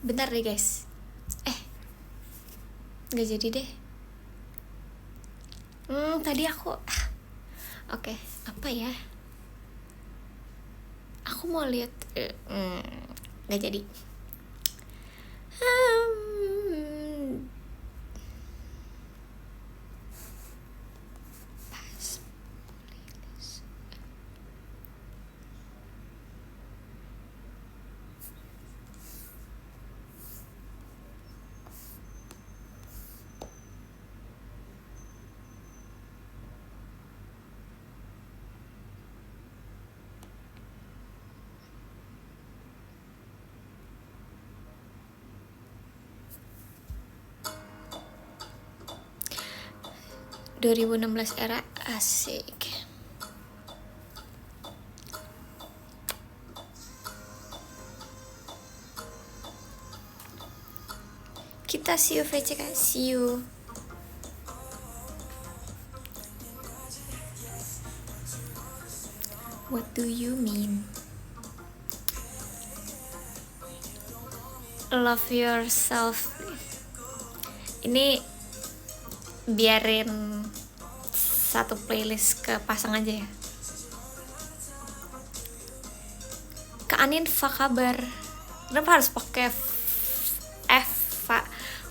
Bentar deh guys. Nggak jadi deh. Tadi aku oke, apa ya? Aku mau lihat nggak jadi. Pas playlist. 2016 era asik. Kita see you VCK, see you. What do you mean? Love yourself. Ini biarin satu playlist ke pasang aja ya. Kak Anin, fa kabar? Kenapa harus pakai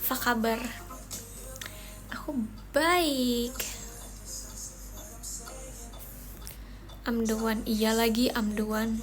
fa kabar? Aku baik. I'm the one. Iya lagi, I'm the one.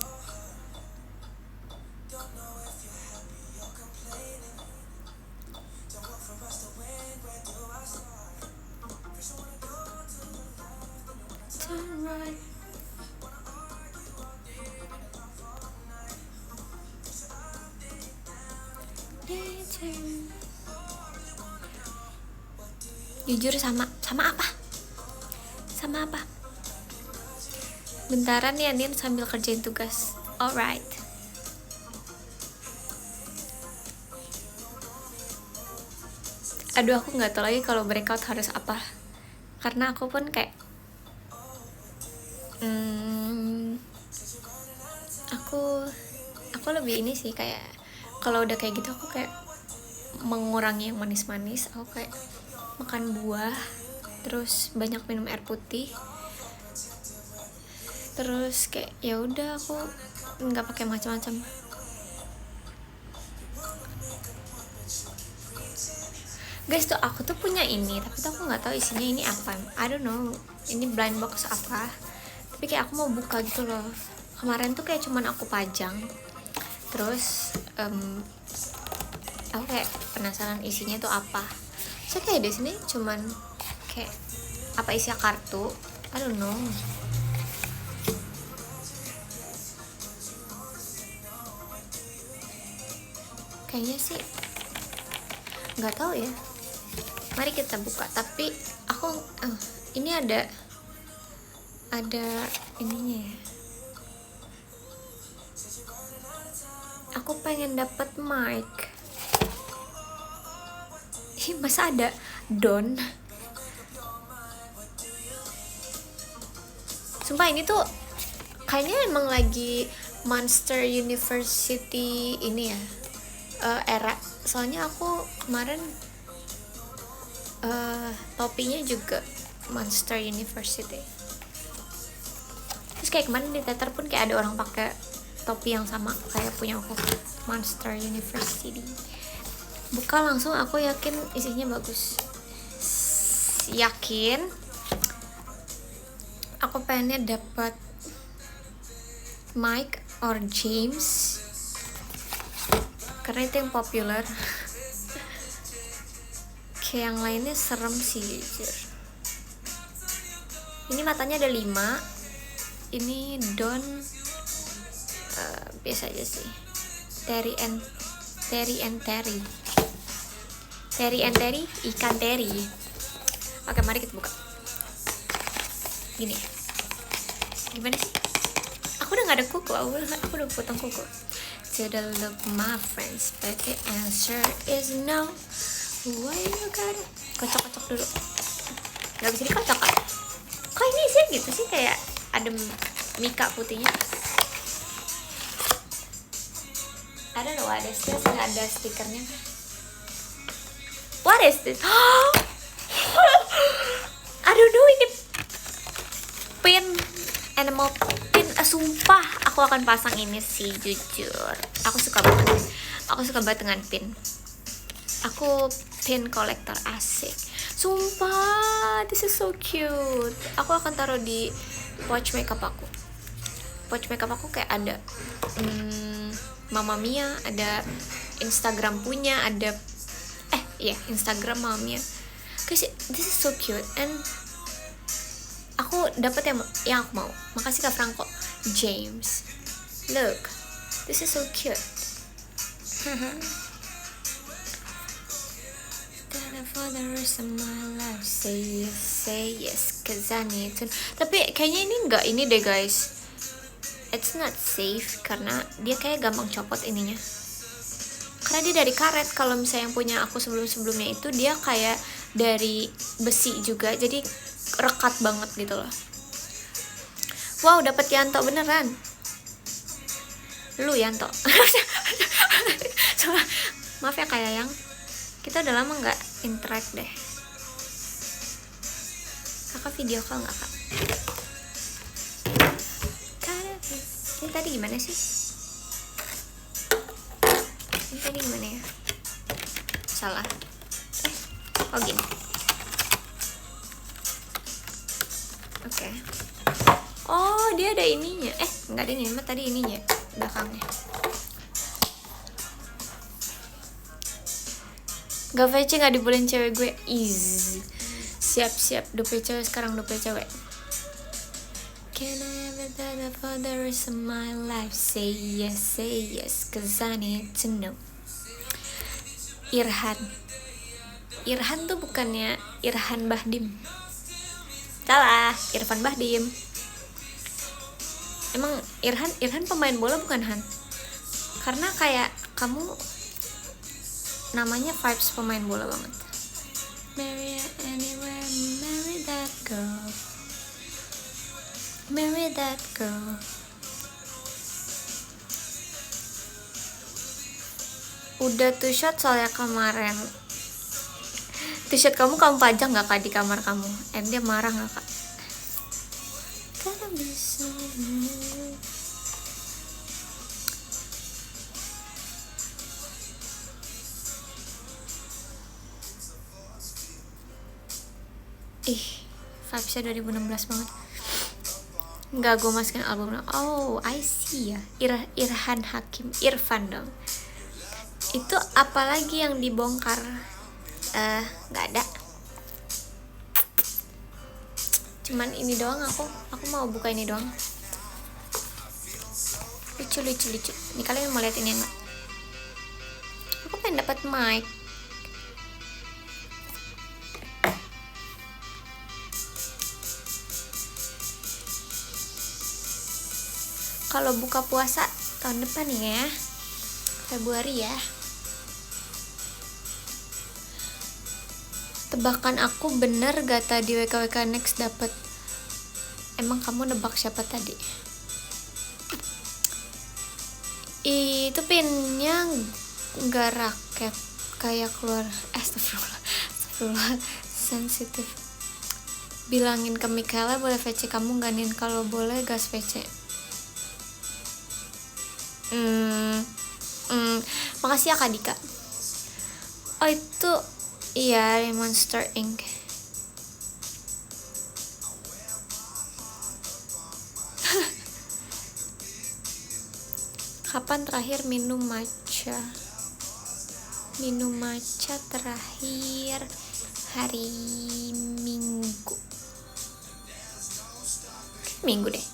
Jujur sama apa? Sama apa? Bentaran ya Nin, sambil kerjain tugas. Alright. Aduh, aku nggak tahu lagi kalau breakout harus apa. Karena aku pun kayak aku lebih ini sih, kayak kalau udah kayak gitu aku kayak mengurangi yang manis-manis. Aku kayak makan buah, terus banyak minum air putih, terus kayak ya udah aku nggak pakai macam-macam. Guys, tuh aku tuh punya ini, tapi tuh aku nggak tahu isinya ini apa. I don't know, ini blind box apa. Tapi kayak aku mau buka gitu loh. Kemarin tuh kayak cuman aku pajang, terus aku kayak penasaran isinya tuh apa. So kayak di sini cuman kayak apa isi kartu, I don't know. Kayaknya sih nggak tahu ya. Mari kita buka. Tapi aku ini ada ininya ya. Aku pengen dapet mic. Masa ada Don? Sumpah ini tuh kayaknya emang lagi Monster University ini ya, era. Soalnya aku kemarin topinya juga Monster University. Terus kayak kemarin di teater pun kayak ada orang pakai topi yang sama kayak punya aku, Monster University. Buka langsung, aku yakin isinya bagus. Yakin. Aku pengennya dapat Mike or James karena itu yang populer. Kayak yang lainnya serem sih jujur. Ini matanya ada 5. Ini Don biasa aja sih. Terry and Terry, ikan teri. Oke, mari kita buka. Gini. Gimana sih? Aku udah gak ada kuku. Aku udah potong kuku. To the look my friends, but the answer is no. Why you gotta kocok-kocok dulu. Gak bisa dikocok kan? Kok ini sih gitu sih, kayak ada mika putihnya. I don't know what is this, nggak ada stikernya. What is this? I don't know, ini pin, animal pin. Sumpah aku akan pasang ini sih, jujur. Aku suka banget dengan pin. Aku pin collector, asik. Sumpah, this is so cute. Aku akan taruh di pouch makeup aku. Pouch makeup aku kayak ada Mama Mia, ada Instagram punya, ada Instagram Mama Mia. Guys, this is so cute and aku dapat yang aku mau. Makasih Kak Franco James. Look, this is so cute. For the rest of my life, say yes, cause I need to. Tapi kayaknya ini deh guys. It's not safe karena dia kayak gampang copot ininya. Karena dia dari karet. Kalau misalnya yang punya aku sebelumnya itu dia kayak dari besi juga, jadi rekat banget gitu loh. Wow, dapet Yanto beneran. Lu Yanto. Maaf ya kayak yang kita udah lama nggak interact deh. Kakak video call nggak kak? Ini tadi gimana sih? Ini tadi gimana ya? Salah. Oh gini. Oke. Oh dia ada ininya. Nggak ada ini, mah tadi ininya belakangnya. Gak VC gak dibolehin cewek gue. Siap 20 cewek sekarang, 20 cewek. Can I ever die for the rest of my life? Say yes, cause I need to know. Irhan tuh bukannya Irhan Bahdim. Salah, Irfan Bahdim. Emang Irhan pemain bola bukan Han? Karena kayak kamu namanya vibes pemain bola banget. Marry anywhere, marry that girl. Marry that girl. Udah two shot soalnya kemarin. Two shot kamu pajang gak kak di kamar kamu? Dia marah gak kak? Karena bisa. Vibesnya 2016 banget. Enggak, gue masukin album. Oh, I see ya. Irfan dong. Itu apalagi yang dibongkar? Nggak ada. Cuman ini doang aku mau buka ini doang. Lucu. Ini kalian mau lihat ini enggak? Aku pengen dapat mic. Kalau buka puasa tahun depan ya, Februari ya. Tebakan aku bener gak tadi WKWK Next dapet? Emang kamu nebak siapa tadi? Itu pinnya gak raket, kayak keluar. Astagfirullah, sensitif. Bilangin ke Mikaela boleh VC kamu gak nin? Kalau boleh gas VC. Makasih ya Kak Dika. Oh itu iya, Monster Inc. Kapan terakhir minum matcha? Minum matcha terakhir hari Minggu deh.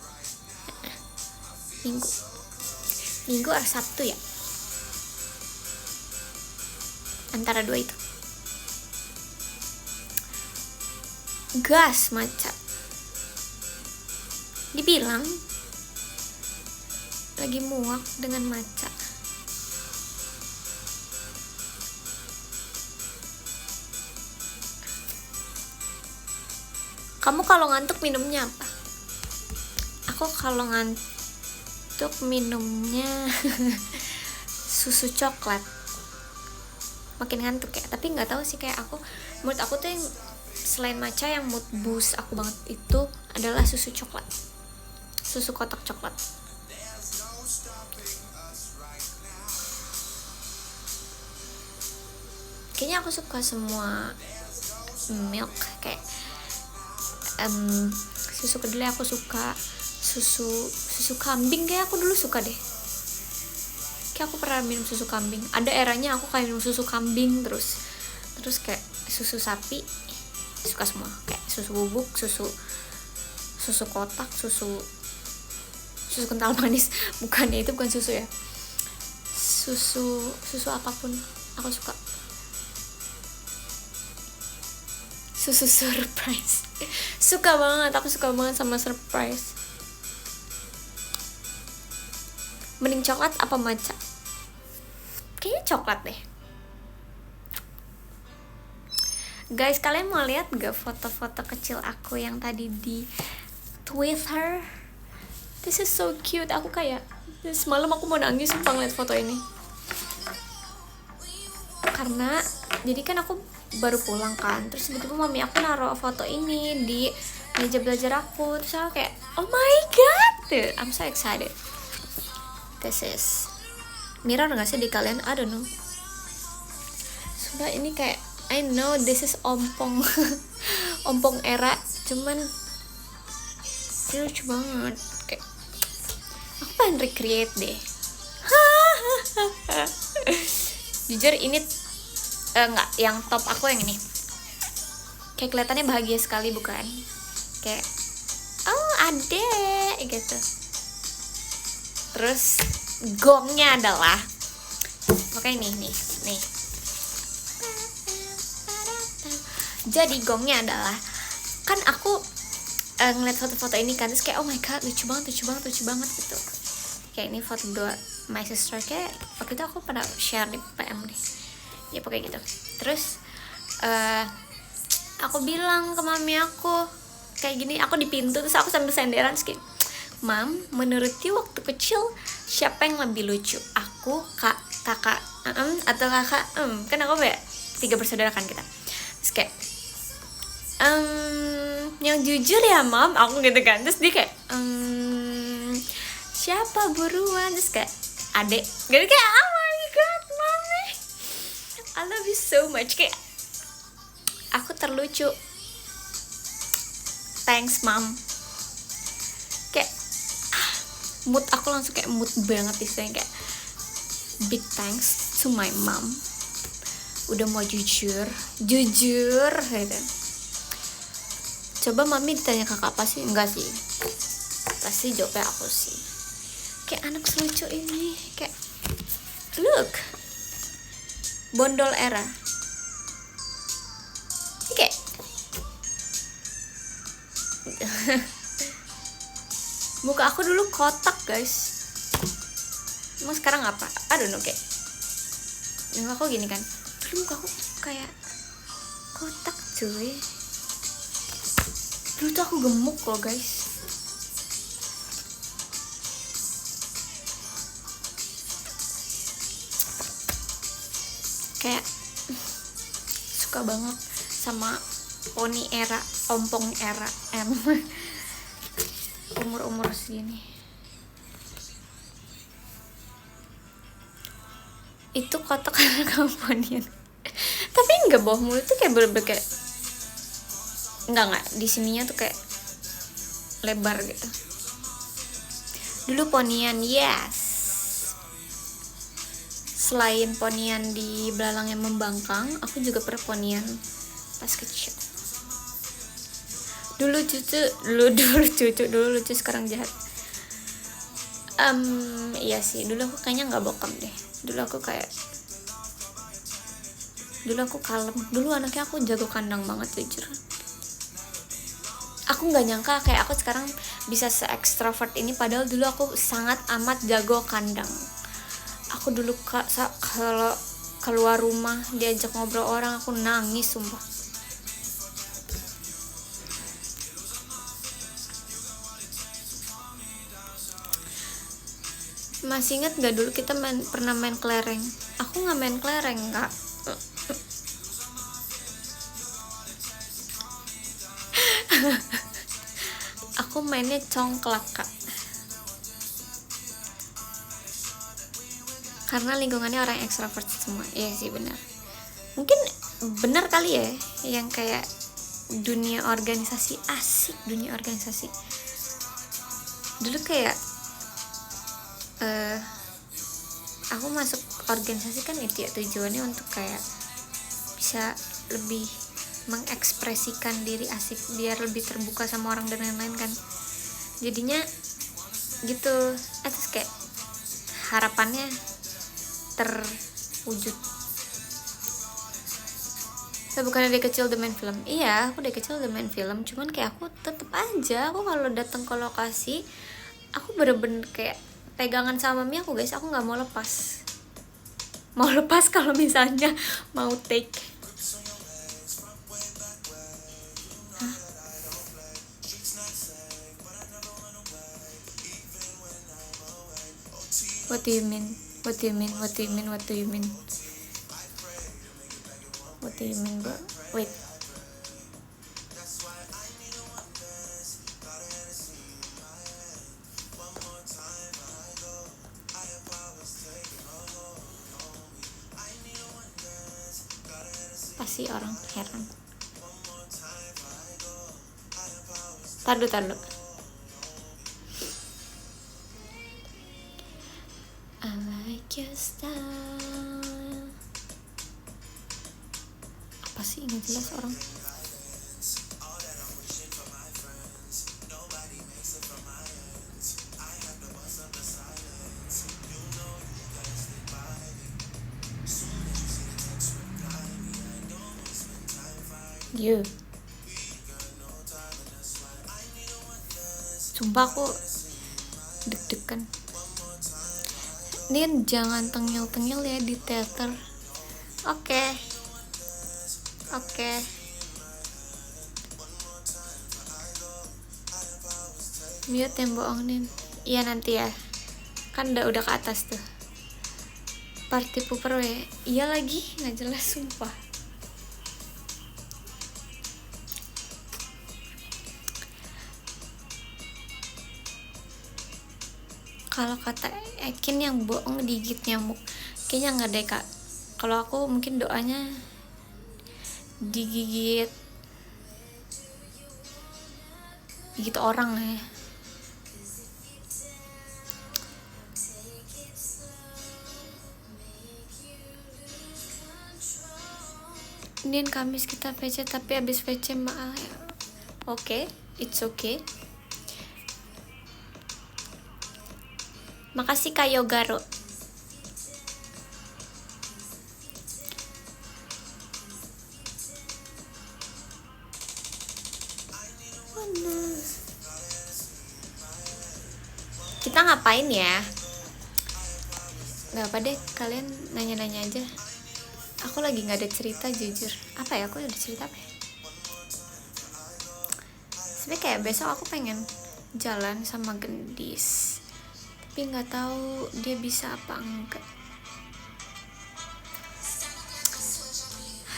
Minggu atau Sabtu ya, antara dua itu. Gas matcha. Dibilang lagi muak dengan matcha. Kamu kalau ngantuk minumnya apa? Aku kalau ngantuk minumnya susu coklat. Makin ngantuk ya, tapi nggak tahu sih, kayak menurut aku tuh yang selain matcha yang mood boost aku banget itu adalah susu coklat, susu kotak coklat. Kayaknya aku suka semua milk, kayak susu kedelai aku suka, susu kambing kayak aku dulu suka deh. Kayak aku pernah minum susu kambing, ada eranya aku kayak minum susu kambing terus kayak susu sapi suka semua, kayak susu bubuk, susu kotak, susu kental manis. Bukannya itu bukan susu ya, susu apapun aku suka. Susu surprise suka banget, aku suka banget sama surprise. Mending coklat apa matcha? Kayaknya coklat deh. Guys, kalian mau lihat gak foto-foto kecil aku yang tadi di Twitter? This is so cute. Aku kayak semalam aku mau nangis sumpah ngeliat foto ini. Karena jadi kan aku baru pulang kan, terus tiba-tiba mami aku naruh foto ini di meja belajar aku, terus aku kayak oh my god, dude, I'm so excited. This is mirror gak sih di kalian? I don't know. Sudah ini kayak I know this is ompong ompong era, cuman ini lucu banget. Kayak aku pengen recreate deh. Jujur ini enggak, yang top aku yang ini. Kayak kelihatannya bahagia sekali bukan? Kayak oh adek gitu. Terus gongnya adalah makanya nih. Jadi gongnya adalah kan aku ngeliat foto-foto ini kan, terus kayak oh my god lucu banget gitu. Kayak ini foto dua my sister, kayak waktu itu aku pernah share di PM nih. Ya pokoknya gitu. Terus aku bilang ke mami aku kayak gini, aku di pintu terus aku sambil senderan terus kayak Mam, menurut you waktu kecil siapa yang lebih lucu? Aku, kakak atau kakak kan aku kayak 3 bersaudara kan kita. Terus kayak yang jujur ya Mam, aku gitu kan. Terus dia kayak siapa buruan? Terus kayak adek gitu, kayak oh my god mami, I love you so much. Kayak aku terlucu, thanks Mam. Kayak mood aku langsung kayak mood banget istilahnya, kayak big thanks to my mom udah mau jujur gitu. Coba mami ditanya kakak apa sih? Enggak sih, pasti jawabnya aku sih. Kayak anak selucu ini, kayak look, bondol era. Ini kayak muka aku dulu kotak guys, emang sekarang apa? I don't know, kayak muka aku gini kan, dulu muka aku kayak kotak cuy. Dulu tuh aku gemuk loh guys. Kayak suka banget sama poni era, ompong era, umur segini. Itu kotak karena kamu ponian. Tapi enggak, bawah mulut tuh kayak bener-bener kayak enggak di sininya tuh kayak lebar gitu. Dulu ponian, yes. Selain ponian di belalang yang membangkang, aku juga pernah ponian pas kecil. Dulu lucu, sekarang jahat. Iya sih, dulu aku kayaknya nggak bokap deh. Dulu aku kalem. Dulu anaknya aku jago kandang banget jujur. Aku nggak nyangka kayak aku sekarang bisa se-extrovert ini, padahal dulu aku sangat amat jago kandang. Aku dulu kalau keluar rumah diajak ngobrol orang aku nangis sumpah. Masih ingat gak dulu kita pernah main kelereng? Aku nggak main kelereng kak. Aku mainnya congklak kak. Karena lingkungannya orang ekstrovert semua. Iya sih benar. Mungkin benar kali ya, yang kayak dunia organisasi, asik dunia organisasi. Dulu kayak aku masuk organisasi kan itu ya, tujuannya untuk kayak bisa lebih mengekspresikan diri, asik, biar lebih terbuka sama orang dan lain-lain kan. Jadinya gitu. Terus kayak harapannya terwujud. Saya bukannya dari kecil udah main film. Iya, aku dari kecil udah main film. Cuman kayak aku tetep aja, aku kalau datang ke lokasi, aku bener-bener kayak pegangan sama mami aku guys. Aku nggak mau lepas. Mau lepas kalau misalnya mau take. Hah? What do you mean? What do you mean? What do you mean? What do you mean? What do you mean, bro? Wait. Pasti orang heran. Taruh. I like your style. Apa sih nggak jelas orang. You. Sumpah aku deg-degan. Nin, jangan tengil-tengil ya di teater. Oke. Mute yang bohong Nin. Iya nanti ya. Kan udah ke atas tuh. Party pooper ya. Iya lagi, nggak jelas sumpah. Kalau kata Ekin yang bohong digigit nyamuk, kayaknya nggak deh kak. Kalau aku mungkin doanya digigit orang ya. Nin, Kamis kita VC tapi abis VC maaf ya. Oke, it's okay. Makasih Kak Yogaro. Kita ngapain ya? Gak apa deh, kalian nanya-nanya aja. Aku lagi gak ada cerita jujur. Apa ya, aku ada cerita apa ya? Sebenernya kayak besok aku pengen jalan sama Gendis, tapi nggak tahu dia bisa apa enggak.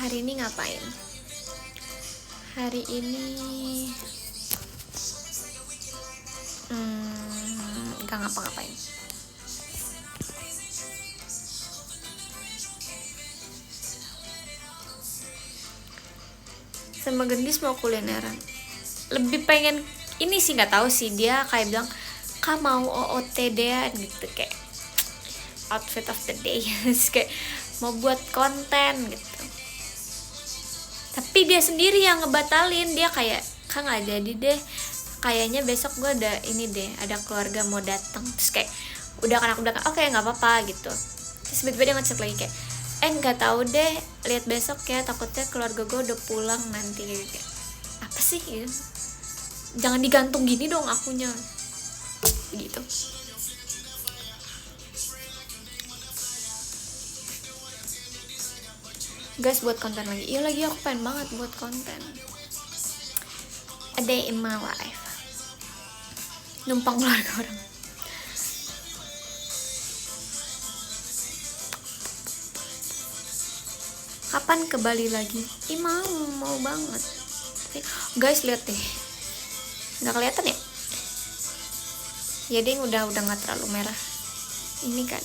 Hari ini ngapain? Hari ini nggak ngapa-ngapain. Sama Gendis mau kulineran. Lebih pengen ini sih, nggak tahu sih, dia kayak bilang Kak mau OOTD-an gitu, kayak outfit of the day. Kayak mau buat konten gitu, tapi dia sendiri yang ngebatalin. Dia kayak Kak nggak jadi deh, kayaknya besok gue ada ini deh, ada keluarga mau datang. Terus kayak udah kan oke nggak apa-apa gitu. Terus tiba-tiba dia ngecek lagi kayak nggak tahu deh, lihat besok ya, takutnya keluarga gue udah pulang nanti. Kayak apa sih ya? Jangan digantung gini dong akunya gitu. Guys, buat konten lagi. Iya lagi, aku pengen banget buat konten. A day in my life. Numpang keluarga orang. Kapan ke Bali lagi? Ih, mau banget. Guys, lihat deh. Nggak kelihatan ya? Ya deh, udah nggak terlalu merah. Ini kan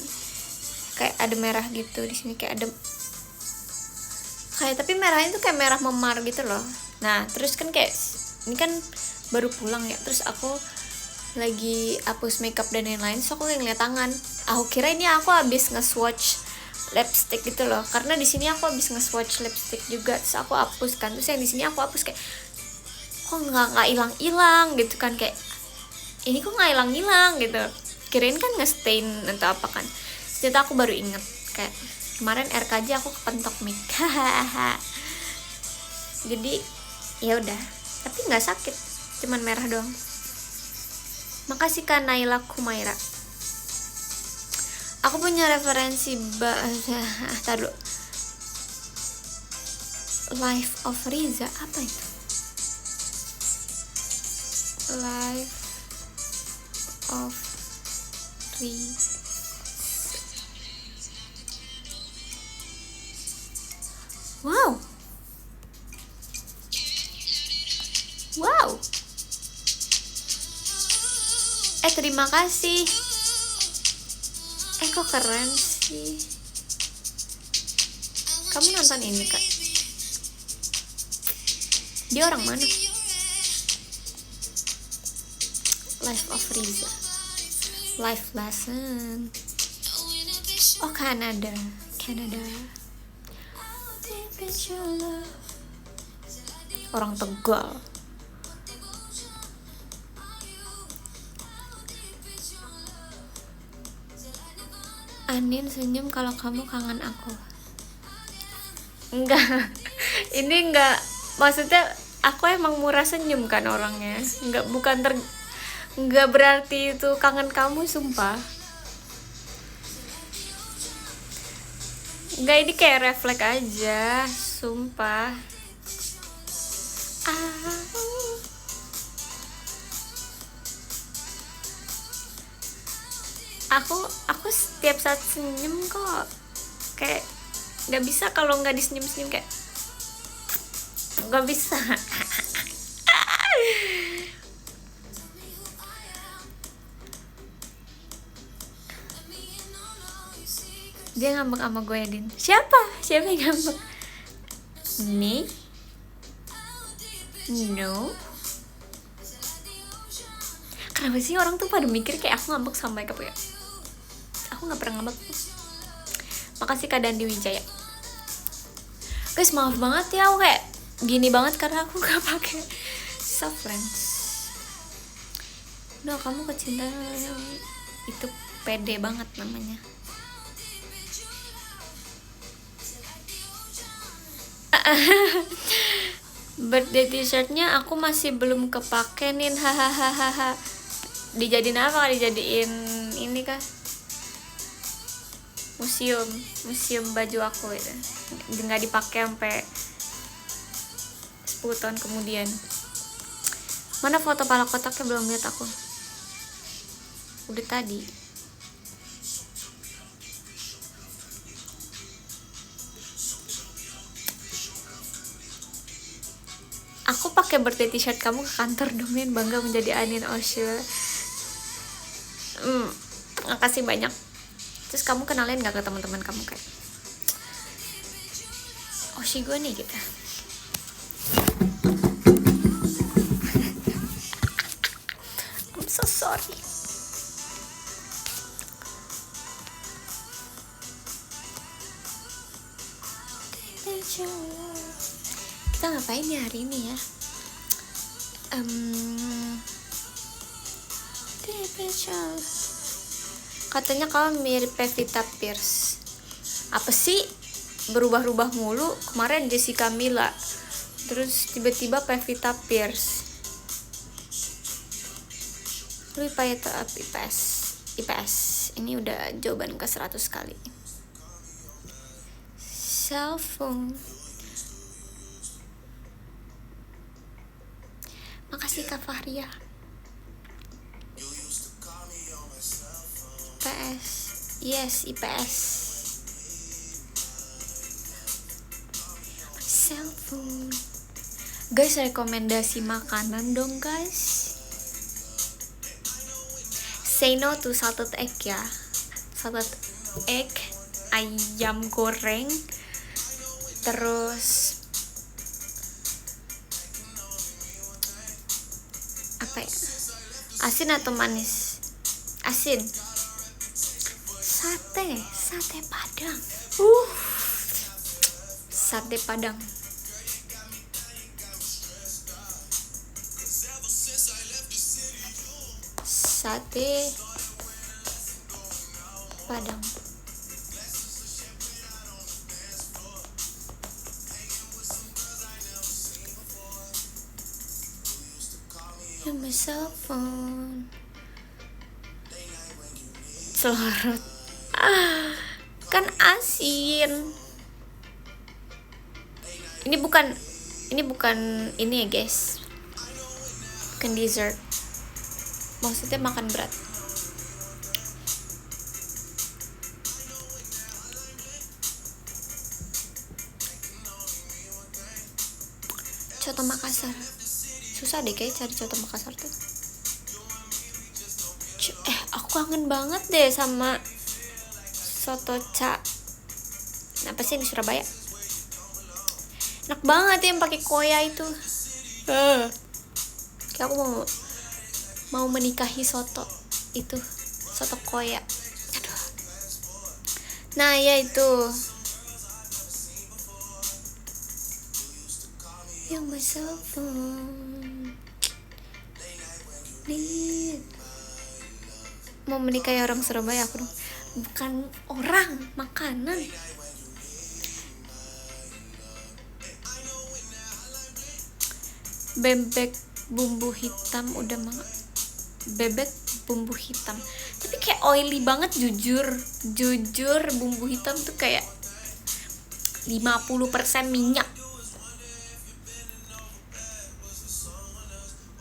kayak ada merah gitu di sini, kayak ada kayak, tapi merahnya tuh kayak merah memar gitu loh. Nah, terus kan kayak ini kan baru pulang ya, terus aku lagi hapus makeup dan lain-lain, so aku ngeliat tangan. Aku kira ini aku habis nge-swatch lipstick gitu loh, karena di sini aku habis nge-swatch lipstick juga, terus aku hapus kan, terus yang di sini aku hapus kayak kok nggak hilang gitu kan, kayak ini kok nggak hilang gitu, kirain kan nge-stain atau apa kan. Ternyata aku baru inget kayak kemarin RKJ aku kepentok mic. Jadi ya udah, tapi nggak sakit, cuman merah doang. Makasih Kak Naila Kumaira. Aku punya referensi taruh Life of Riza, apa itu? Life of Riza. Wow. Terima kasih. Kok keren sih. Kamu nonton ini Kak? Dia orang mana? Life of Riza. Life lesson. Oh, Kanada. Orang Tegal. Anin senyum kalau kamu kangen aku. Enggak. Ini enggak, maksudnya aku emang murah senyum kan orangnya. Enggak berarti itu kangen kamu, sumpah. Enggak, ini kayak refleks aja, sumpah. Aku setiap saat senyum kok, kayak nggak bisa kalau nggak disenyum-senyum, kayak nggak bisa. Dia ngambek sama gue ya, Din. Siapa yang ngambek? Me? No. Kenapa sih orang tuh pada mikir kayak aku ngambek sama makeup ya? Aku nggak pernah ngambek. Makasih Kak Dandi Wijaya. Guys, maaf banget ya, aku kayak gini banget karena aku nggak pakai soft lens. Udah, kamu kecintaan itu pede banget namanya. Birthday t-shirtnya aku masih belum kepake nih, hahaha. Dijadiin apa? Dijadiin ini kah? Museum baju aku itu. Nggak dipakai sampai 10 tahun kemudian. Mana foto pala kotaknya, belum lihat aku. Udah tadi. Aku pakai birthday t-shirt kamu ke kantor domain, bangga menjadi Anin Oshil. Makasih banyak. Terus kamu kenalin gak ke teman-teman kamu kayak Oshi gue nih gitu. I'm so sorry. Kita ngapain ya hari ini ya? Katanya kamu mirip Pevita Pierce. Apa sih? Berubah-ubah mulu. Kemarin Jessica Mila, terus tiba-tiba Pevita Pierce. Lu IPA atau IPS? Ini udah jawaban ke 100 kali. Cell phone. Makasih Kak Fahria. IPS. Yes, IPS. phone. Guys, rekomendasi makanan dong guys. Say no to salted egg ya. Salted egg, ayam goreng, terus apa ya? Asin atau manis? Asin. Sate Padang. Sate Padang. Sate Padang. You're my cell phone. Selorot. Kan asin. Ini bukan ini ya guys. Bukan dessert. Maksudnya makan berat. Coto Makassar. Susah deh kayak cari coto Makassar tuh. Aku kangen banget deh sama soto ca. Apa sih di Surabaya? Enak banget yang pakai koya itu. Kayak aku mau menikahi soto itu, soto koya. Aduh. Nah ya itu. Yang my cell phone. Mau menikahi orang Surabaya aku dong. Bukan orang, makanan. Bebek bumbu hitam udah bebek bumbu hitam, tapi kayak oily banget. Jujur bumbu hitam tuh kayak 50% minyak.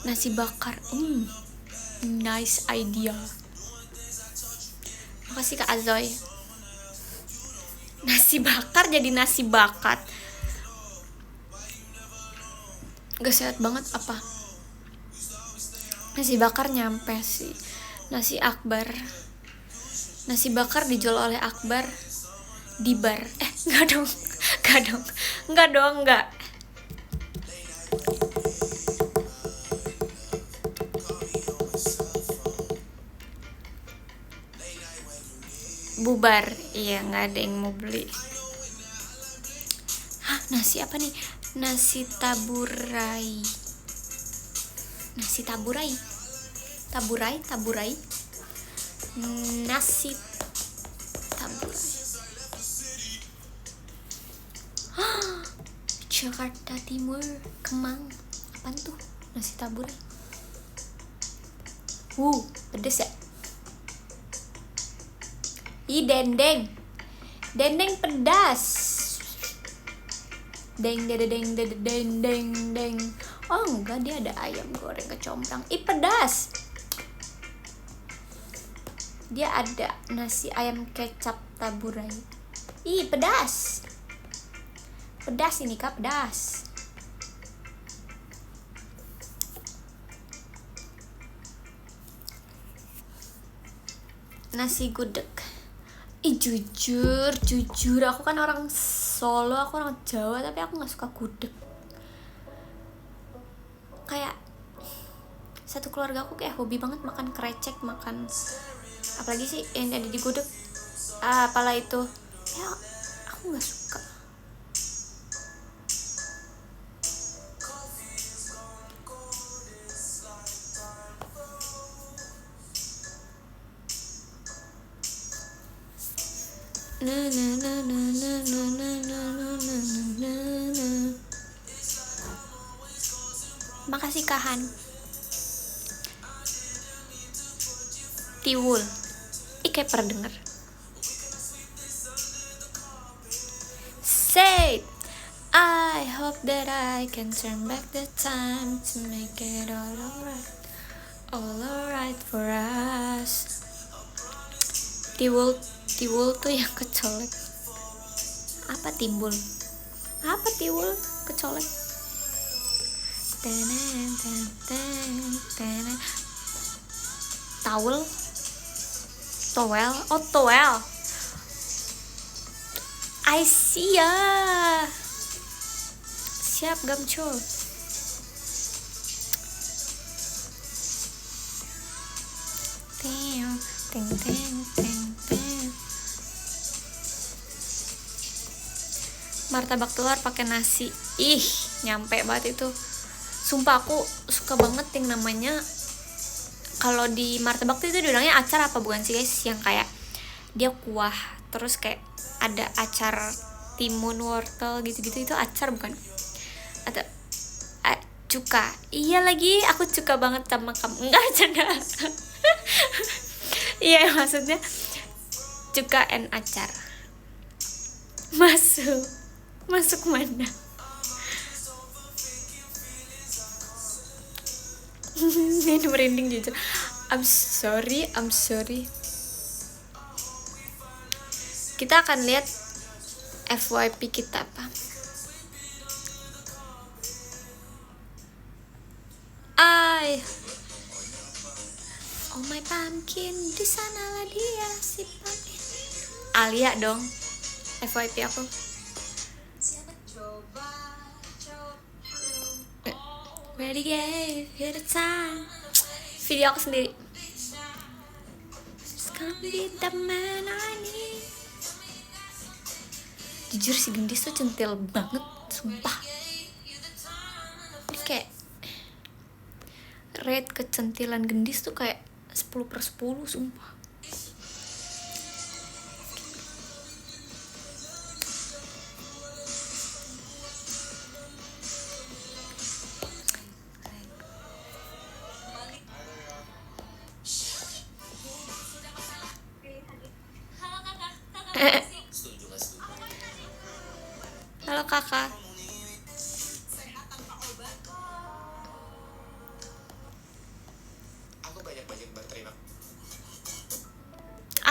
Nasi bakar, nice idea. Makasih Kak Azoy. Nasi bakar jadi nasi bakat. Gak sehat banget apa? Nasi bakar nyampe sih. Nasi Akbar. Nasi bakar dijual oleh Akbar di bar. Enggak dong. Bubar. Iya, nggak ada yang mau beli. Nasi apa nih? Nasi taburai. Nasi taburai. Nasi taburai. Jakarta Timur, Kemang. Apaan tuh? Nasi taburai. Pedes ya? Dendeng pedas. Deng. Oh enggak, dia ada ayam goreng kecombrang. Pedas. Dia ada nasi ayam kecap taburai. Pedas. Pedas ini Kak, pedas. Nasi gudeg. Jujur aku kan orang Solo, aku orang Jawa, tapi aku nggak suka gudeg. Kayak satu keluarga aku kayak hobi banget makan krecek, makan apalagi sih yang ada di gudeg, apalah itu ya, aku nggak suka. Makasih Kahan. Tiwul. Kayak pernah denger. Say, I hope that I can turn back the time to make it all alright for us. Tiwul tuh yang kecolek. Apa timbul? Apa tiwul? kecolek. Tenen, ten, ten, tenen. Towel, towel. I see ya. Siap gamcol. Teng, teng, teng, teng, teng. Martabak telur pakai nasi. Ih, nyampe banget itu. Sumpah aku suka banget yang namanya, kalau di martabak tuh itu dibilangnya acar apa bukan sih guys? Yang kayak dia kuah, terus kayak ada acar timun, wortel gitu-gitu, itu acar bukan? Atau cuka. Iya lagi, aku suka banget sama kamu. Enggak canda. Iya maksudnya cuka and acar. Masuk mana? Ini merinding jujur. I'm sorry. Kita akan lihat FYP kita apa. Oh my pumpkin, di sanalah dia si pumpkin. Alia dong. FYP aku. Ready gave you the time. Video aku sendiri. Just gonna be the man I need. Jujur si Gendis tuh centil banget, sumpah. Ini kayak rate kecentilan Gendis tuh kayak 10/10, sumpah. Halo kakak.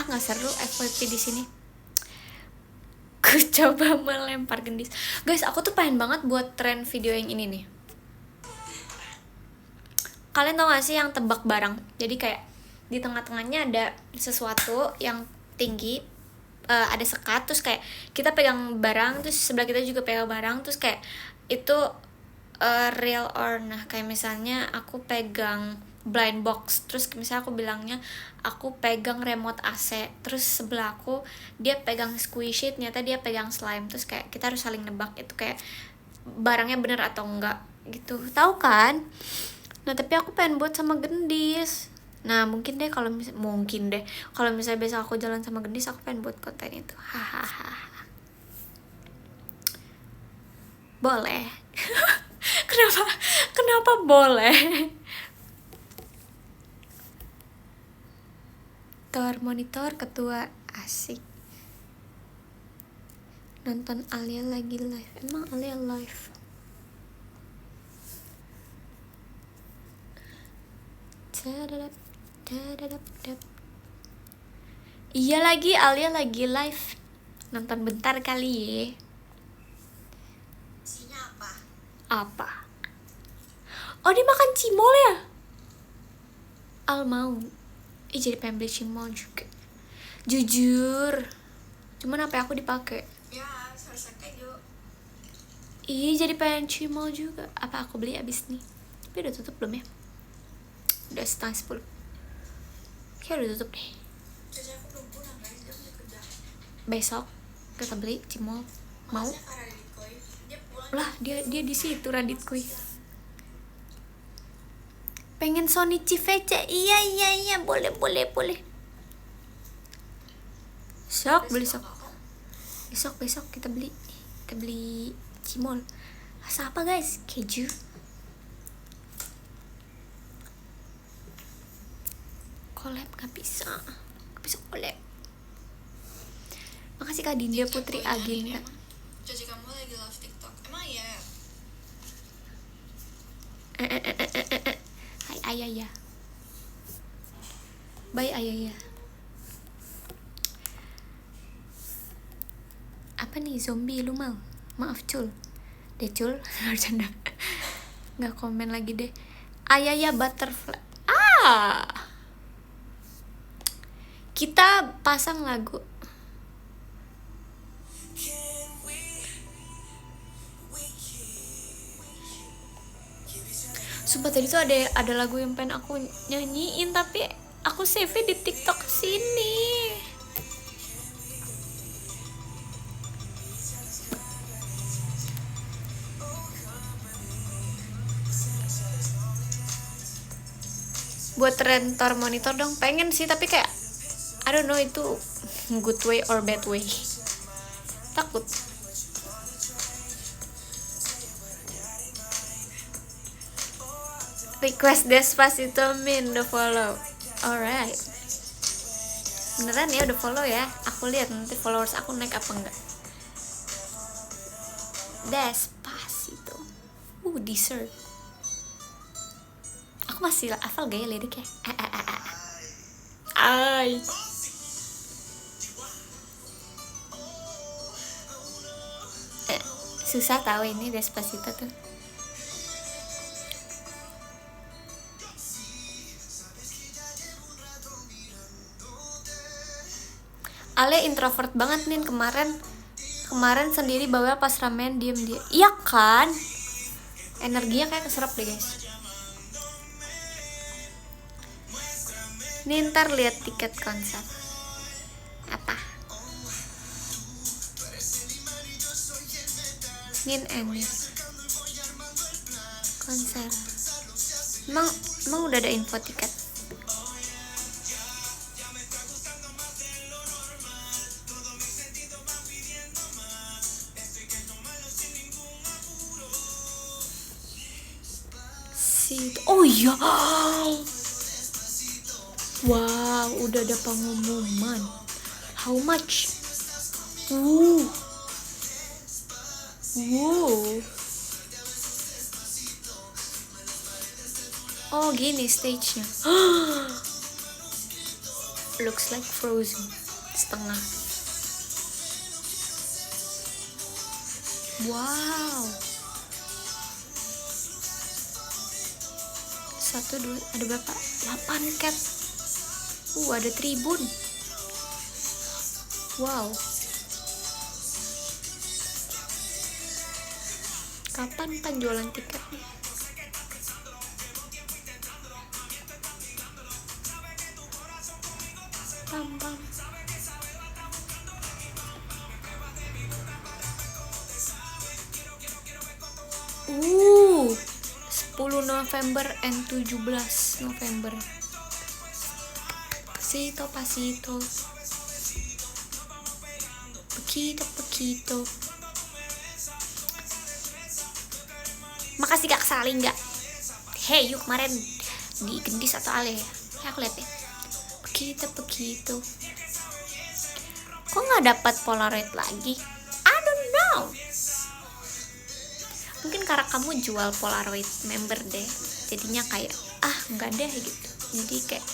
Nggak seru FYP di sini. Ku coba melempar Gendis. Guys, aku tuh pengen banget buat tren video yang ini nih. Kalian tau gak sih yang tebak barang? Jadi kayak di tengah-tengahnya ada sesuatu yang tinggi, ada sekat, terus kayak kita pegang barang, terus sebelah kita juga pegang barang, terus kayak itu real or nah, kayak misalnya aku pegang blind box, terus misalnya aku bilangnya aku pegang remote AC, terus sebelah aku dia pegang squishy, ternyata dia pegang slime, terus kayak kita harus saling nebak itu kayak barangnya bener atau enggak gitu, tahu kan? Nah tapi aku pengen buat sama Gendis. Nah mungkin deh kalau misalnya besok aku jalan sama Gendis, aku pengen buat konten itu. Hahaha. Boleh. Kenapa boleh? Monitor ketua asik. Nonton Alia lagi live. Emang Alia live? Iya lagi, Alia lagi live. Nonton bentar kali ya. Isinya Apa? Oh dia makan cimol ya? Al mau. Jadi pengen beli cimol juga. Jujur. Cuman apa aku dipakai? ya selesai keju. Jadi pengen cimol juga. Apa aku beli abis nih? Tapi udah tutup belum ya? Udah 9:30. Kayak udah tutup deh. Jadi aku belum pulang guys, dia mau kerja. Besok kita beli cimol. Mau? Makasnya Kak Radit Koi. Dia pulang. Lah dia di situ Radit Kuy. Pengen Sonichi VC. Iya boleh. Besok kita beli cimol. Rasa apa guys? Keju. Collab gak bisa collab. Makasih Kak Dinda Putri Agenda. Jadi kamu lagi live TikTok. Emang iya? Hai Ayaya. Bye Ayaya. Apa nih zombie lu mal? Maaf cul. Decul, bercanda. Nggak komen lagi deh. Ayaya butterfly. Kita pasang lagu. Sumpah tadi tuh ada lagu yang pengen aku nyanyiin tapi aku save di TikTok sini. Buat rentor monitor dong, pengen sih tapi kayak I don't know itu good way or bad way. Takut. Request Despacito min the follow. Alright. Beneran ya udah follow ya. Aku lihat nanti followers aku naik apa enggak. Despacito. Dessert. Aku masih hafal gak ya liriknya? Ay. Susah tahu ini Despacito tuh. Ale introvert banget nih kemarin sendiri bawel pas ramen diem dia. Iya kan? Energinya kayak keserap deh guys. Nih ntar lihat tiket konser. Apa? Nin Enis konser. Emang udah ada info tiket? Oh iya. Wow, udah ada pengumuman. How much? Wow. Oh gini stage-nya. Looks like Frozen setengah. Wow. 1, 2, ada berapa? 8 cat. Ada tribun. Wow. Kapan penjualan tiketnya? Pam. 10 November and 17 November. Pasito. Begitu. Makasih Kak Salingga. Hey, yuk kemarin di Gendis atau Ale ya? Aku lihat ya. Begitu. Kok nggak dapat Polaroid lagi? I don't know. Mungkin karena kamu jual Polaroid member deh, jadinya kayak nggak deh gitu. Jadi kayak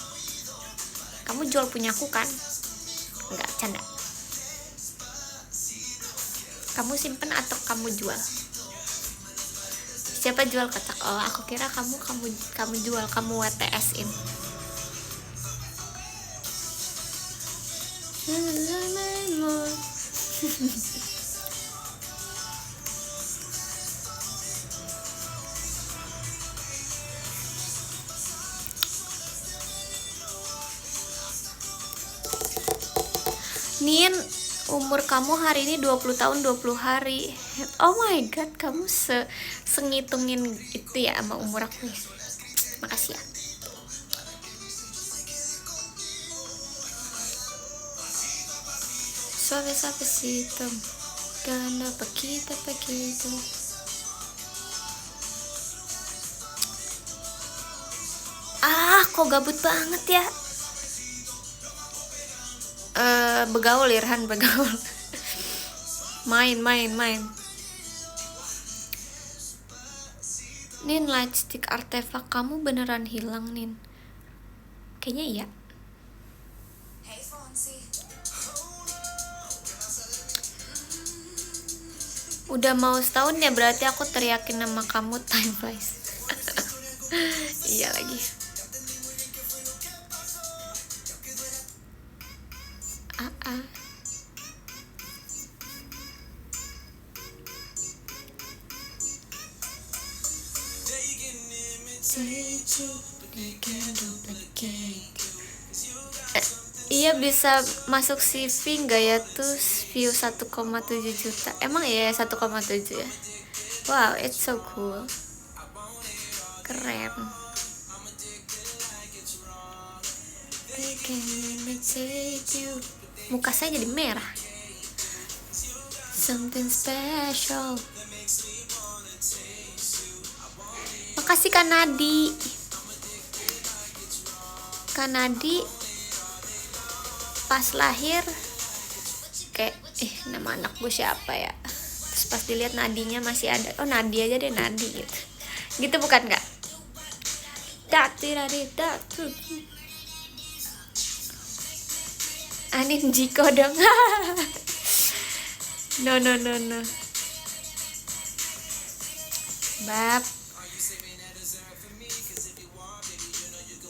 kamu jual punyaku kan? Nggak, canda. Kamu simpen atau kamu jual? Siapa jual kotak? Oh, aku kira kamu jual, kamu WTS-in. Nin, umur kamu hari ini 20 tahun 20 hari. Oh my god, kamu sengitungin itu ya sama umur aku. Makasih ya. Suavecito. Karena begitu. Kok gabut banget ya. Begaul Irhan, begaul. main. Nin, lightstick artefak kamu beneran hilang, Nin? Kayaknya iya. Udah mau setahun ya, berarti aku teriakin nama kamu time flies. Iya lagi. Ah. Iya, bisa masuk CV nggak ya tuh view 1,7 juta? Emang ya 1,7 ya? Wow, it's so cool. Keren. Muka saya jadi merah. Something special. Makasih Kak Nadi. Kak Nadi pas lahir kayak nama anak gue siapa ya, terus pas dilihat nadinya masih ada, oh Nadi aja deh, Nadi gitu bukan nggak? Anin Jiko dong. no Bab.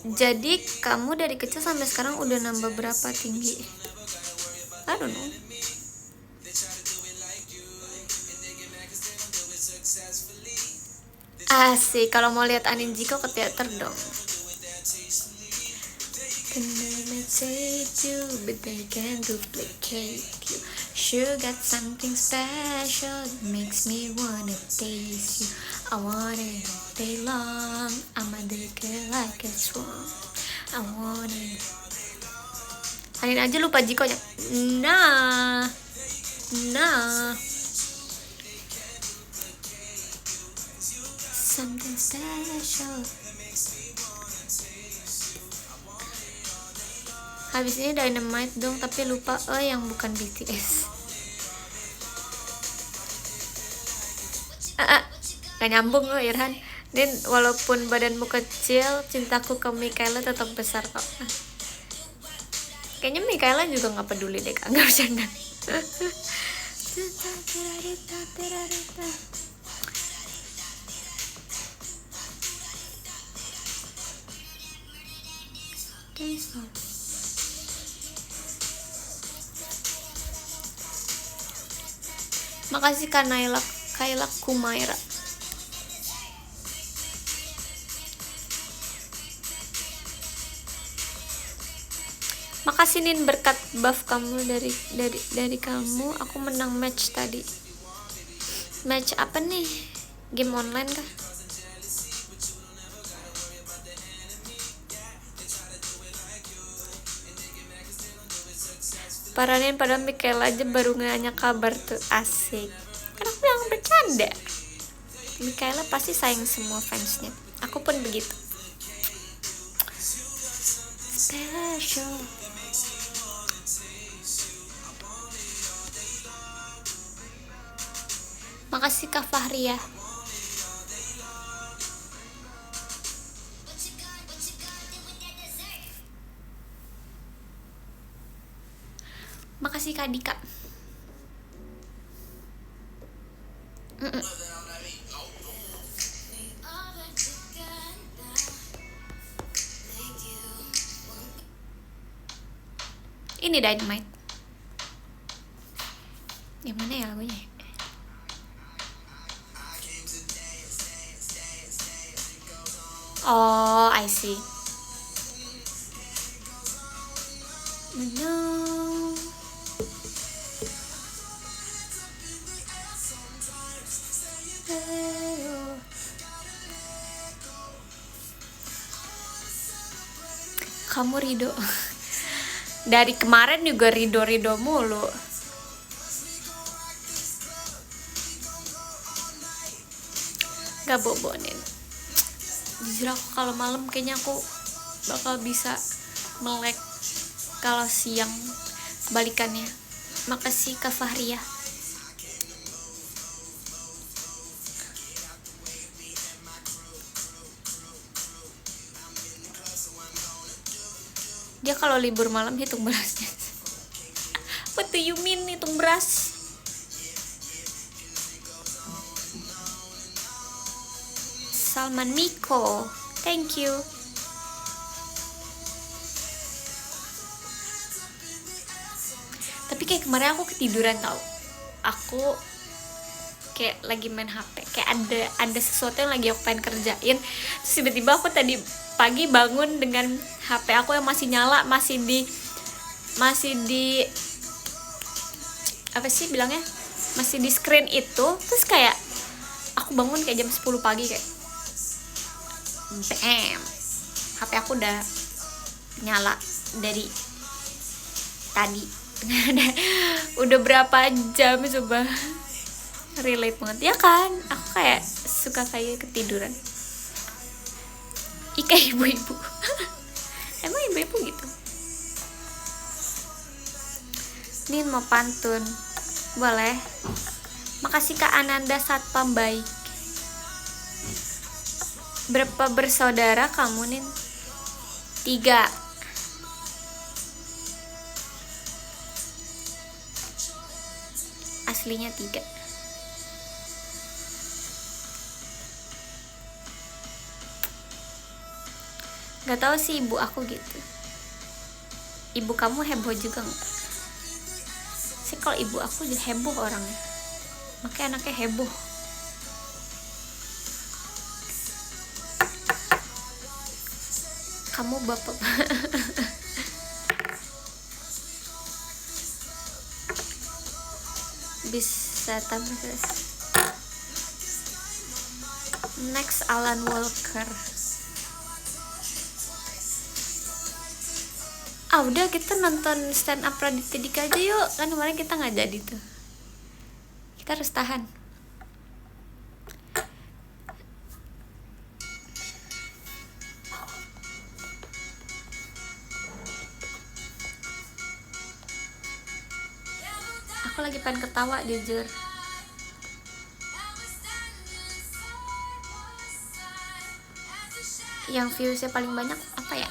Jadi kamu dari kecil sampai sekarang udah nambah berapa tinggi? I don't know. Asik, kalau mau lihat Anin Jiko ke teater dong. Can imitate you, but they can't duplicate you. Sure got something special that makes me wanna taste you. I want it all day long. I'm addicted like it's wrong. I want it. Anin aja lupa Jikonya. Nah. Something special. Habis ini Dynamite dong, tapi lupa yang bukan BTS. Gak nyambung loh Irhan. Dan walaupun badanmu kecil, cintaku ke Mikaela tetap besar kok. Kayaknya Mikaela juga gak peduli deh, Kak. Gak bercanda. Makasih Kak Kaila Kumaira. Makasih Nin, berkat buff kamu dari kamu aku menang match tadi. Match apa nih? Game online kah? Paranin pada Mikaela aja baru nanya kabar tuh. Asik. Kan aku yang bercanda. Mikaela pasti sayang semua fansnya. Aku pun begitu. Special. Makasih Kak Fahria. Makasih Kak Dika. Ini Dynamite. Yang mana ya lagunya? Oh, I see. No. Kamu Rido. Dari kemarin juga Rido mulu. Gak bobonin. Jujur aku kalau malam kayaknya aku bakal bisa melek, kalau siang balikannya. Makasih Kak Fahria. Dia kalau libur malam hitung berasnya. What do you mean hitung beras? Salman Miko, thank you. Tapi kayak kemarin aku ketiduran tau. Aku kayak lagi main HP, kayak ada sesuatu yang lagi aku pengen kerjain. Terus tiba-tiba aku tadi pagi bangun dengan HP aku yang masih nyala, masih di apa sih bilangnya? Masih di screen itu. Terus kayak aku bangun kayak jam 10 pagi kayak bam. HP aku udah nyala dari tadi. Udah berapa jam coba, relate banget ya kan, aku kayak suka kayak ketiduran. Ika ibu-ibu. Emang ibu-ibu gitu. Nin mau pantun, boleh? Makasih Kak Ananda Satpam baik. Berapa bersaudara kamu Nin? 3. Aslinya 3. Gak tahu sih ibu aku gitu. Ibu kamu heboh juga nggak? Sih kalau ibu aku juga heboh orangnya, makanya anaknya heboh. Kamu bapak. Bisa tambah. Next Alan Walker. Udah kita nonton stand up Raditya Dika aja yuk. Kan kemarin kita nggak jadi tuh. Kita harus tahan. Aku lagi pengen ketawa jujur. Yang viewsnya paling banyak apa ya?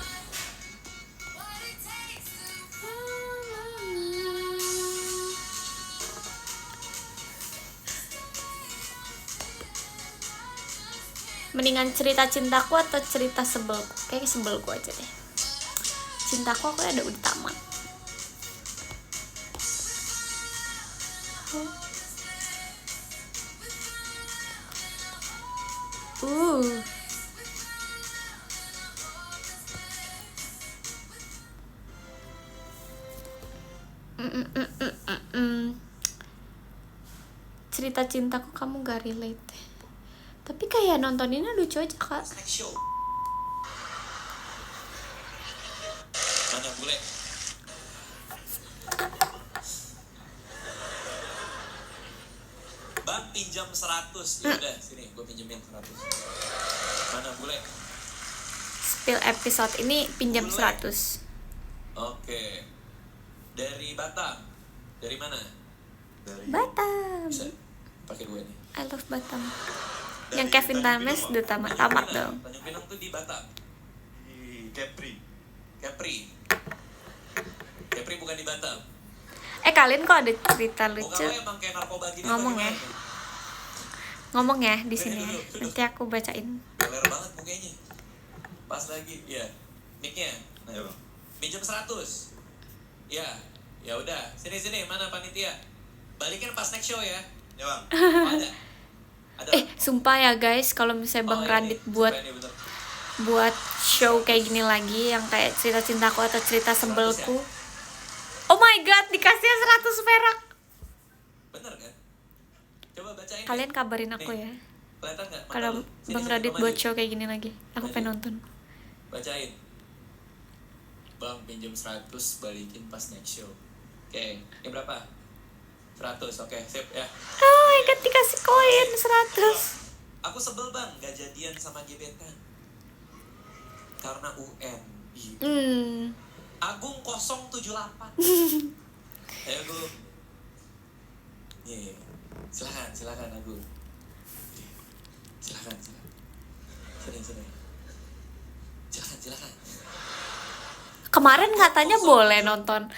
Mendingan cerita cintaku atau cerita sebelku? Kayaknya sebelku aja deh. Cintaku aku udah tamat. Cerita cintaku kamu gak relate. Tapi kayak nontoninnya lucu aja kak. Mana bule? Bang pinjam 100. Ya udah sini gue pinjemin 100. Mana bule? Spill episode ini pinjam Bule. 100. Oke. Dari Batam. Dari mana? Dari Batam. Bisa pakai gue nih. I love Batam. Dari Yang Kevin Tanjung Tames Pinang. udah Tanjung tamat Pinang. dong. Tanjung Pinang tuh di Batam. Di Kepri. Kepri bukan di Batam. Kalian kok ada cerita Muka lucu? lo emang kayak narkoba gini. Ngomong apa ya. gimana? Ngomong ya di sini ya. Duduk. Nanti aku bacain. Galer banget mukanya. Pas lagi, ya. Mic-nya. Nah, Ya, Bang. pinjam 100. Ya. Ya udah, sini mana panitia? Balikin pas next show ya. Ya, Bang. Oh, ada. Sumpah ya guys, kalau misalnya Bang Oh, ini. Radit buat Sumpah ini bener. show kayak gini lagi yang kayak cerita cintaku atau cerita 100 sebelku. ya? Oh my god, dikasihnya 100 perak. Bener kan? Coba bacain. Kalian deh. kabarin aku Nih, ya. Kelihatan nggak? mata Kalau lu? Sini, Bang sini, Radit maju. buat show kayak gini lagi, aku Maju. pengen nonton. Bacain. Bang pinjam 100 balikin pas next show. Oke, ini berapa? 100. Oke, sip ya. Oh my god, dikasih koin 100. Aku sebel bang, gak jadian sama gebetan karena UN. Ih, Agung 078. Ayo Agung. Nih, silakan Agung. Silakan. Sini. Silakan. Kemarin katanya boleh nonton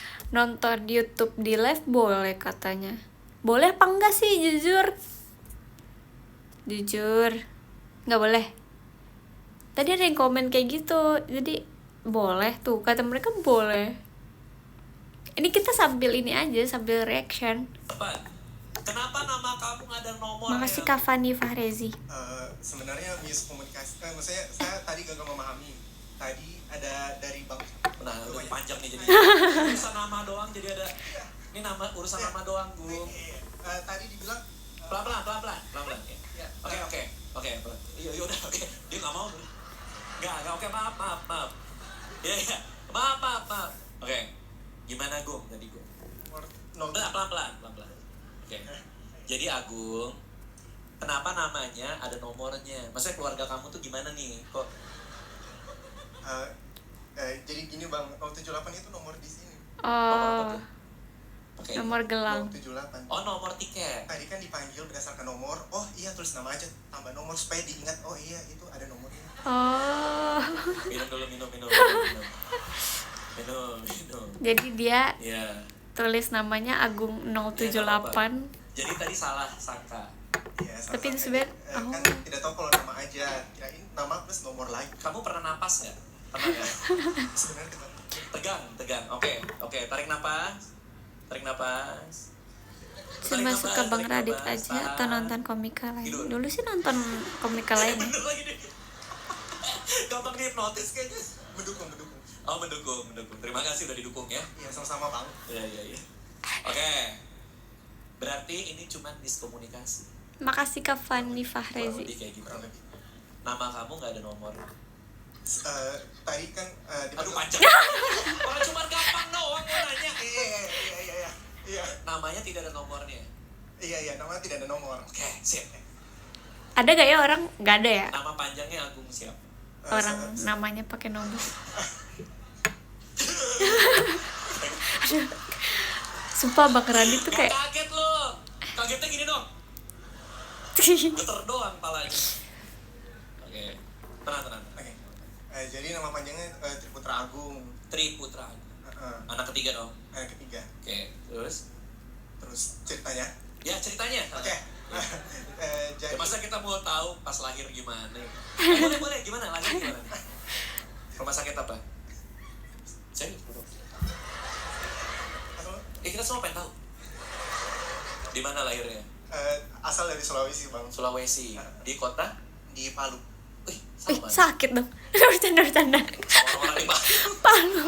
YouTube di live, boleh katanya. Boleh apa enggak sih, jujur? Nggak boleh. Tadi ada yang komen kayak gitu. Jadi boleh tuh, kata mereka boleh. Ini kita sambil ini aja, sambil reaction. Apa? Kenapa nama kamu ada nomor? Makasih Kak Fani Fahrezi. Sebenarnya miskomunikasi. Maksudnya saya tadi gagal memahami. Tadi ada dari Bang. Nah, udah panjang nih jadi. Urusan nama doang jadi ada. Ini nama urusan nama doang, Gung. Tadi dibilang Pelan-pelan. Ya. Oke. Iya, udah, oke. Dia nggak mau. Nggak, oke, maaf. Iya. Maaf. Oke. Gimana, Gung? Tadi, Gung? Pelan-pelan. Oke. Jadi, Agung, kenapa namanya ada nomornya? Maksudnya keluarga kamu tuh gimana nih? Kok? jadi gini Bang, 078 itu nomor di sini. Oh, Oke. nomor gelang. 078. Oh, nomor tiket. Tadi kan dipanggil berdasarkan nomor. Oh iya, tulis nama aja, tambah nomor supaya diingat. Oh iya, itu ada nomornya. Oh. Minum dulu. Jadi dia Iya. tulis namanya Agung 078. Jadi tadi salah sangka. Iya, Tapi sama-sama. sebenarnya Kan tidak tahu kalau nama aja. Kirain nama plus nomor lagi. Kamu pernah napas nggak? Pernah nggak? Sebenarnya Tegang. Oke. Tarik napas. Cuma suka Bang Radit aja atau nonton komika lain. Dulu sih nonton komika lain. Bener lagi deh. Gampang dihipnotis kayaknya. mendukung. Oh, mendukung. Terima kasih udah didukung ya. Iya, sama-sama Bang. Iya. Oke. Berarti ini cuma miskomunikasi. Makasih Kak Fani Kurang Fahrezi. lebih kayak gitu. Kurang lebih. Nama kamu nggak ada nomor. Tadi kan Aduh, panjang. Orang cuma gampang doang mau nanya. Iya. Namanya tidak ada nomornya. Iya, namanya tidak ada nomor. Oke, sip. Ada gak ya orang? Gak ada ya? Nama panjangnya Agung siapa? Orang namanya pakai nomor. Aduh. Sumpah Bang Radit tuh kayak Kaget lo. Kagetnya gini dong. Geter doang palanya. Oke. Tenang. Oke. Jadi nama panjangnya Triputra Agung. Triputra. Anak ketiga dong. Anak ketiga. Oke. Terus ceritanya. Ya, ceritanya. Oke. Ya, Jadi masa kita mau tahu pas lahir gimana? Boleh. Gimana? Lahir gimana? Rumah sakit apa? Serius, bro. Kita semua pengen tahu. Di mana lahirnya? asal dari Sulawesi Bang. Sulawesi. Di kota? Di Palu. Wih, sama. sakit dong. Bercanda. Sama orang di Palu. Palu.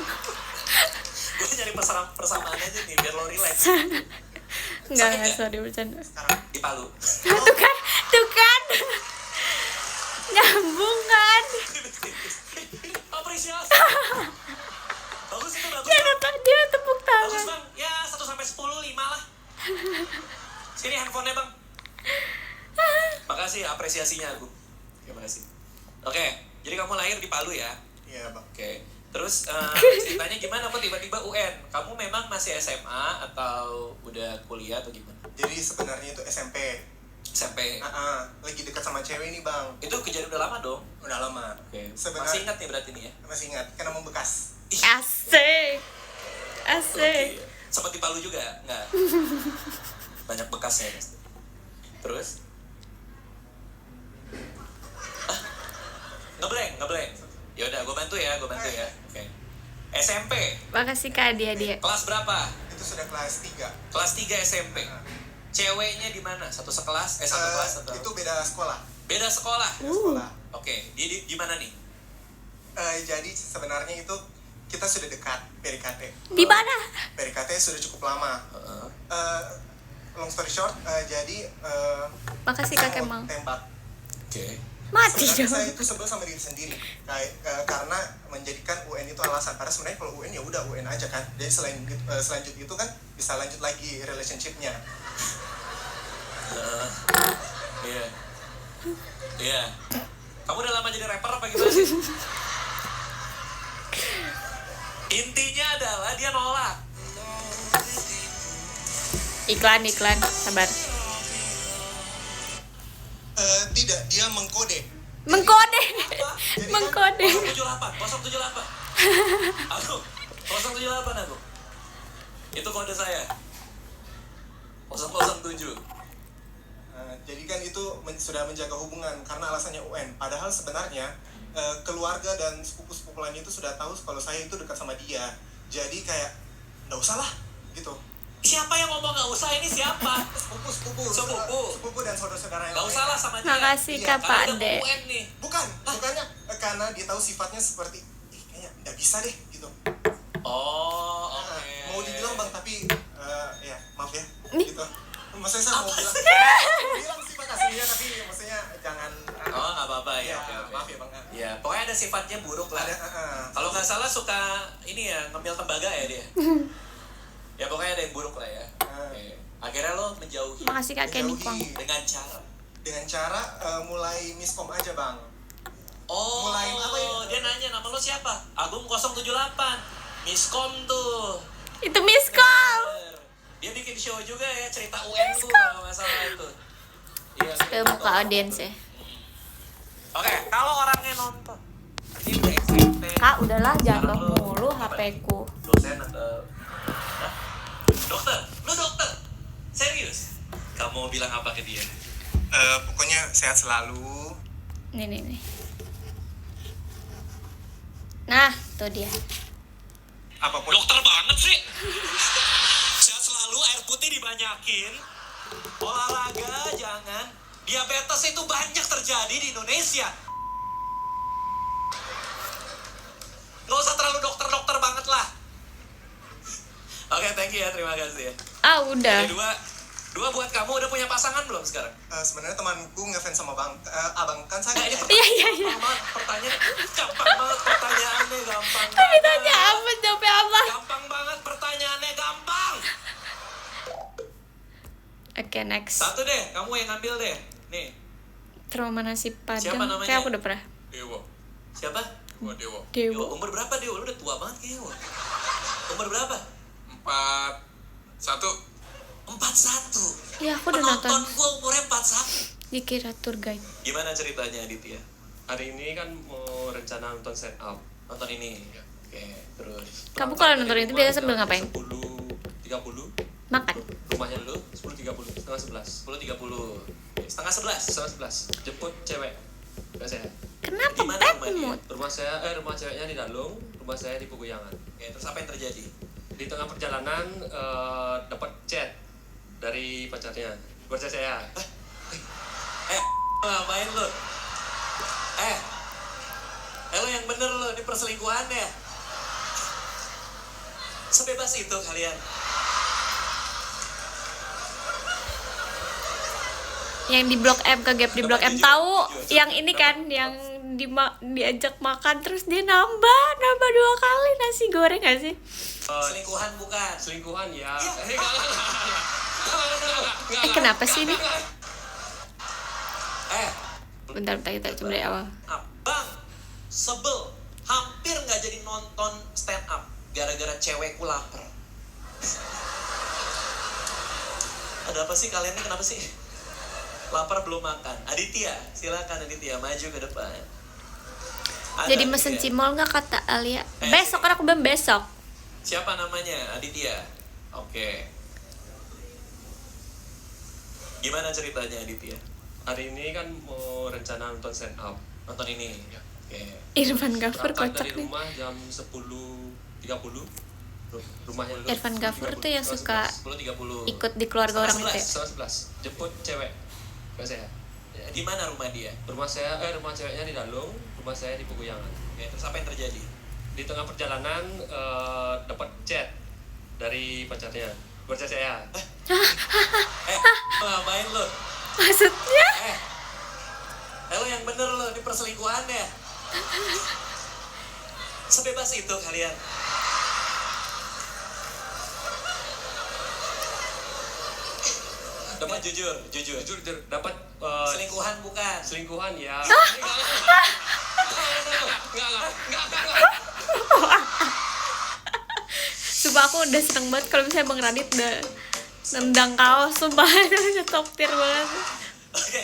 Gue nyari persamaan aja nih biar lo relax. Enggak, sorry bercanda. Sekarang Di Palu. Tuh kan. Nyambung kan. Apresiasi. Bagus itu, bagus. Dia tepuk Bagus tangan. Bang. Ya 1 sampai 10 5 lah. Sini handphonenya Bang. Makasih apresiasinya aku. Terima kasih. Oke, jadi kamu lahir di Palu ya? iya Bang. Oke. Terus ceritanya gimana kok tiba-tiba UN? Kamu memang masih SMA atau udah kuliah atau gimana? Jadi sebenarnya itu SMP. SMP. Lagi dekat sama cewek nih Bang. Itu kejadian udah lama dong? Udah lama. Oke. Sebenarnya- Masih ingat nih berarti nih ya? Masih ingat, karena membekas. Asik. Oke. Sempat di Palu juga? Enggak. Banyak bekasnya. Terus? Ngeblank. Ya udah, gue bantu ya. Oke. SMP. Makasih Kak dia. Kelas berapa? Itu sudah kelas 3. Kelas 3 SMP. Ceweknya di mana? Satu kelas atau? Itu beda sekolah. Beda sekolah. Sekolah. Oke, dia di mana nih? Jadi sebenarnya itu kita sudah dekat PDKT. Di mana? PDKT sudah cukup lama. Long story short, jadi Makasih Kak saya mau Kemal. tembak. Oke. Mati Sebenarnya dong. saya itu sebel sama diri sendiri, karena menjadikan UN itu alasan. Karena sebenarnya kalau UN ya udah UN aja kan. Jadi selanjut itu kan bisa lanjut lagi relationship-nya. Iya. Kamu udah lama jadi rapper apa gimana sih? Intinya adalah dia nolak. Iklan, sabar. Tidak, dia mengkode. Mengkode. Apa? Mengkode. 078. Aku 078 aku. Itu kode saya. 007. Jadi kan itu sudah menjaga hubungan karena alasannya UN. Padahal sebenarnya keluarga dan sepupu-sepupu lain itu sudah tahu kalau saya itu dekat sama dia. Jadi kayak nggak usah lah gitu. Siapa yang ngomong nggak usah? Ini siapa? Sepupu dan saudara-saudara yang Nggak usah lah sama dia. Makasih Iya, Kak Karena Pak udah De. mau UN nih. Bukannya karena dia tahu sifatnya seperti kayaknya nggak bisa deh gitu. Oh, oke. Mau dibilang bang tapi ya maaf ya Nih. gitu. Maksudnya saya mau Apa bilang, sih? bilang sifat aslinya tapi maksudnya jangan. Oh, nggak apa-apa ya. Ya, Oke. maaf ya bang. Ya, pokoknya ada sifatnya buruk lah. Ada. Kalau nggak salah suka ini ya, ngemil tembaga ya dia. Ya pokoknya ada yang buruk lah ya. Oke. Akhirnya lo menjauhi Makasih Kak Kenny Menjauhi. Kwang. dengan cara. Mulai miskom aja bang. Oh, Mulai apa ya? dia nanya nama lo siapa? Agung 078. Miskom tuh. Itu miss call. Bener. Dia bikin show juga ya, cerita UN tuh kalau nggak salah itu. Iya. Spill muka audiens ya. Oke, kalau orangnya nonton. Ini udah SMP. Kak udahlah jatuh Sekarang lo mulu apa HP nih? ku. Dosen atau Hah? Dokter? Lu dokter? Serius? Kamu mau bilang apa ke dia? Pokoknya sehat selalu. Nih. Nah, tuh dia. Apapun. Dokter banget sih. Sehat selalu, air putih dibanyakin. Olahraga jangan. Diabetes itu banyak terjadi di Indonesia. Gak usah terlalu dokter-dokter banget lah. Oke, thank you ya, terima kasih ya. Ah, udah. Jadi dua buat kamu udah punya pasangan belum sekarang? Sebenarnya temanku ngefans sama abang kan saya. Nah, ini Iya. gampang banget pertanyaan. Gampang banget pertanyaannya, gampang Tapi banget. tanya apa, jawabnya apa? Gampang banget pertanyaannya, gampang. Oke, next. Satu deh, kamu yang ngambil deh. Nih, Trauma nasi Siapa padang. namanya? Kayak aku udah pernah. Dewa. siapa? Gua Dewa. Dewa, Dewa. umur berapa Dewa? Lu udah tua banget kayaknya. Wak. Umur berapa? 41. 41. Ya, aku udah Penonton nonton. gua umurnya 41. Dikira tour guide. Gimana ceritanya Aditya? Hari ini kan mau rencana nonton stand up. Nonton ini? Oke, terus Kamu kalau nonton itu biasa sambil ngapain? 10.30. Makan. Rumahnya dulu 10.30, setengah 11. 10.30. Setengah 11. Setengah 11. Jemput cewek. Gak saya. Kenapa Di mana bad rumahnya? mood? Rumah ceweknya di Dalung, rumah saya di Peguyangan. Oke, terus apa yang terjadi? Di tengah perjalanan dapat chat dari pacarnya. Pacar saya. Ngapain lu? Lo yang bener lo, ini perselingkuhan ya? Sebebas itu kalian. Yang di Blok M ke Gap di Blok M tahu yang ini kan yang diajak makan terus dia nambah 2 kali nasi goreng gak sih? Selingkuhan bukan? Selingkuhan ya. Iya. Kenapa sih ini? Eh, Bentar kita coba dari awal. abang sebel, hampir nggak jadi nonton stand up gara-gara cewekku lapar. Ada apa sih kalian ini, kenapa sih? Lapar belum makan. Aditya, silakan Aditya maju ke depan. Ada Jadi mesen Aditya. cimol nggak kata Alia? Besok kan aku bilang besok. Siapa namanya? Aditya. Oke. Gimana ceritanya Aditya? Hari ini kan mau rencana nonton stand up. Nonton ini. Ya. Oke. Irfan Gafur Berangkat kocak dari nih. rumah jam 10.30. Rumahnya dulu. Irfan Gafur tuh yang suka 10.30. ikut di keluarga orang itu ya? Setengah 11. Jemput cewek. Gak saya. Di mana rumah dia? Rumah ceweknya di Dalung, rumah saya di Peguyangan. Oke, terus apa yang terjadi? Di tengah perjalanan dapat chat dari pacarnya. Pacar saya. Ngapain lo? Maksudnya? Lo yang bener lo, ini perselingkuhan ya? Sebebas itu kalian. Dapat jujur. jujur dapat Selingkuhan bukan? selingkuhan ya. Sumpah aku udah seneng banget kalau misalnya Bang Radit udah nendang kaos. Sumpah udah top tier banget. Oke.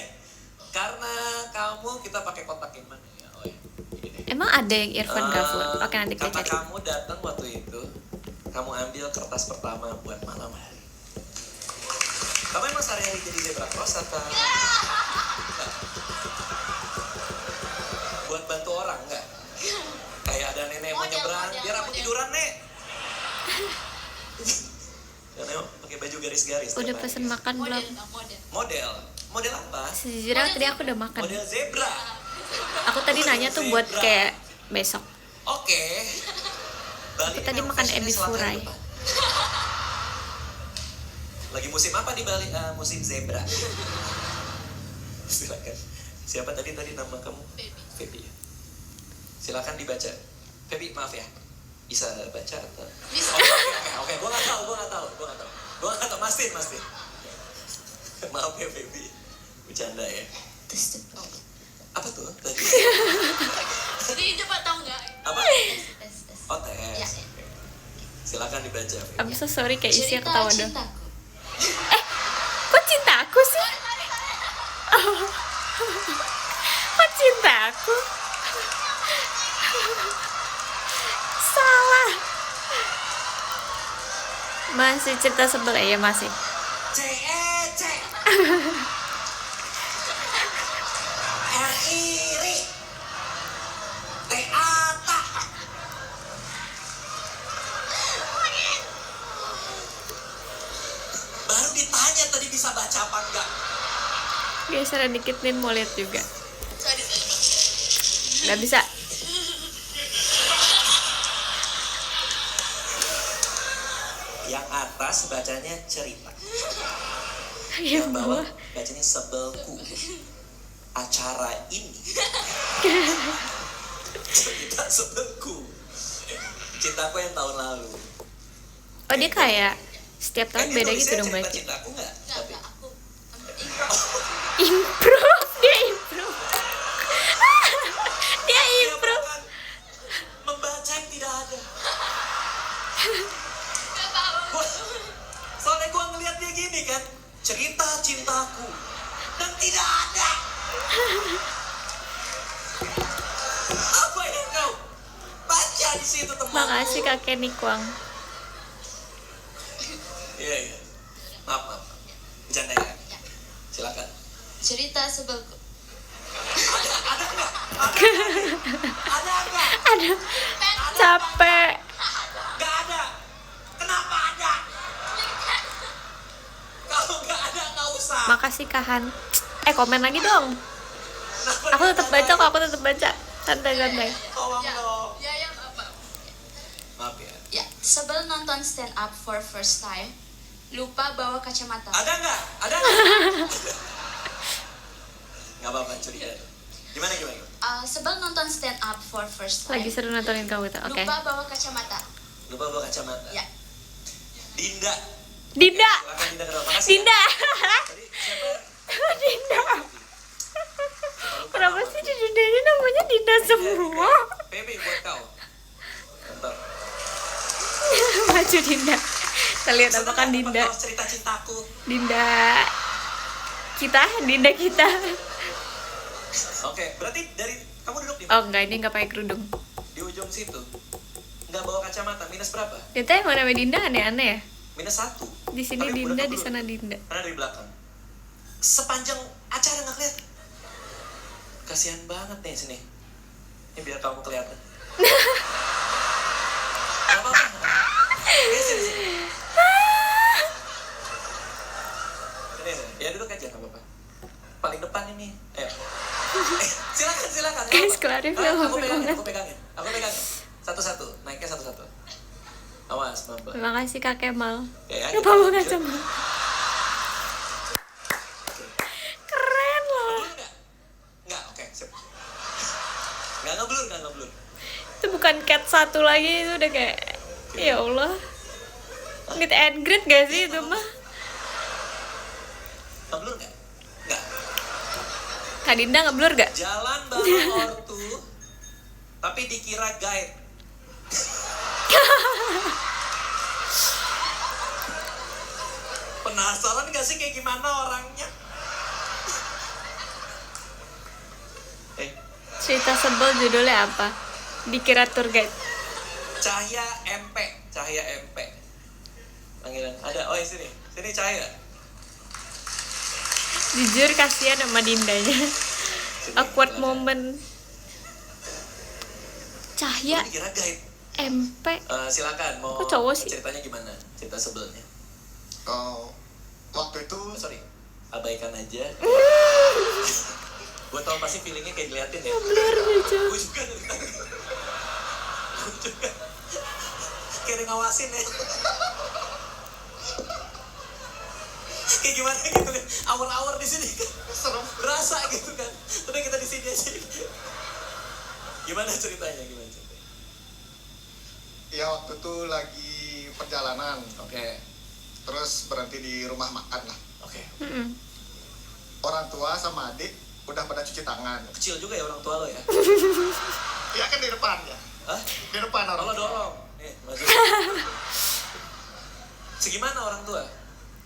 Karena kamu kita pakai kotak yang mana ya? Oh ya. Ini deh. Emang ada yang Irfan Gafur? Oke nanti kita Kata cari. kamu datang waktu itu, kamu ambil kertas pertama buat malam hari. Kamu emang sehari-hari jadi zebra cross atau? Enggak. Buat bantu orang, garis-garis. Udah tiap pesen hari. makan belum? Model nggak model. Model. Model apa? Sejujurnya tadi aku udah makan. Model zebra. Aku tadi nanya tuh buat kayak besok. Oke. Bali Aku tadi memang makan fashionnya ebi selatan furai. depan. Lagi musim apa di Bali? Musim zebra. Silakan. Siapa tadi nama kamu? Baby. Feby. Silakan dibaca. Feby, maaf ya. Bisa baca atau? Bisa. Oke. Gua nggak tahu. Mastiin. Maaf ya Feby. Bercanda ya. Apa tuh tadi? Jadi dapat tahu nggak? Apa? Tes. Oh, tes. Ya. Silakan dibaca. Feby. I'm so sorry kayak isi Cerita ketawa dong. cintaku. Kok cinta aku sih? Kok cinta aku? Salah. Masih cerita sebel ya masih. C. R-I-R-I. Teata. Baru ditanya tadi bisa baca apa enggak? Geseran dikit nih mau lihat juga. Sorry. Gak bisa. Yang atas bacanya cerita. Yang Yang bawah bawah bacanya sebelku. Acara ini cerita sebelku. Cintaku yang tahun lalu. Oh dia kayak setiap tahun beda gitu dong berarti. berarti. Cintaku enggak? Tapi Nggak, aku Improve, dia improve. Dia dia improve. bahkan membaca yang tidak ada. nggak tahu. Soalnya gue ngeliat dia gini kan, cerita cintaku dan tidak ada. Apa yang kau baca di situ teman? Makasih kakek Nikwang. Iya. Maaf. Bercanda ya. Silakan. Cerita sebelku. Ada nggak? Ada nggak? Aduh, capek. Nggak ada. Kenapa ada? Kalau nggak ada nggak usah. Makasih Kahan. Komen lagi dong. Kenapa Aku dia tetap nggak baca ada? kok, aku tetap baca. Santai-santai. Tolong Ya, dong. ya yang apa? Maaf ya. Ya, sebelum nonton stand up for first time, lupa bawa kacamata. Ada nggak? Ada nggak? Nggak apa-apa, curiga. Gimana? Sebelum nonton stand up for first time, Lagi seru nontonin kamu tuh. Oke. lupa bawa kacamata. Lupa bawa kacamata. Ya, Dinda. Dinda. Silakan Dinda kenapa? Makasih. Dinda. Tadi siapa? Dinda. Kenapa sih di Dindanya namanya Dinda semua? Baby buat kau. Mantap. Maju Dinda. Kita lihat apa kan Dinda. Kau cerita cintaku. Dinda kita. Oke, berarti dari kamu duduk di Oh enggak, ini enggak pakai kerudung. di ujung situ. Nggak bawa kacamata, minus berapa? Dinda emang namanya Dinda aneh-aneh ya. -1. Di sini Tapi Dinda, udah di keburu. sana Dinda. Karena dari belakang. Sepanjang acara nggak kelihatan. Kasihan banget nih sini. Ini biar kamu kelihatan. Gak apa-apa. Sini. Ini. Ya duduk aja nggak apa-apa. Paling depan ini. Silakan. Guys, clarify Aku banget. pegangin. Satu-satu. Naiknya satu-satu. Awas, pelan-pelan. Terima kasih Kak Kemal. Ya, Lupa bawa kacamata. Keren loh. Ngeblur nggak? Nggak, oke, sip. Nggak ngeblur. Itu bukan cat satu lagi, itu udah kayak ya Allah. Meet and greet gak sih itu mah? Ngeblur nggak? Nggak. Kak Dinda ngeblur gak? Jalan bareng ortu, tapi dikira guide. Penasaran gak sih kayak gimana orangnya? Cerita sebel judulnya apa? Dikira tour guide. Cahya MP. Panggilan ada. Oh, sini Cahya. Jujur kasihan sama Dindanya. Awkward moment. Cahya Dikira guide. MP. Silakan mau Kok cowok sih? ceritanya gimana? Cerita sebelnya. Waktu itu Sorry, abaikan aja. Gue tau pasti feelingnya kayak diliatin ya. Blur lucu. Gue juga dari tadi. Gue juga. Kayak ada ngawasin ya. Kayak gimana gitu kan. Awar-awar di sini kan. serem. Berasa gitu kan. Udah kita di sini aja. Gimana ceritanya? Ya waktu itu lagi perjalanan, Oke. terus berhenti di rumah makan lah. Oke. Mm-mm. Orang tua sama adik udah pada cuci tangan. Kecil juga ya orang tua lo ya. Iya kan di depan ya. Hah? Di depan orang Kalau tua. dorong. Nih, maju. Segimana orang tua?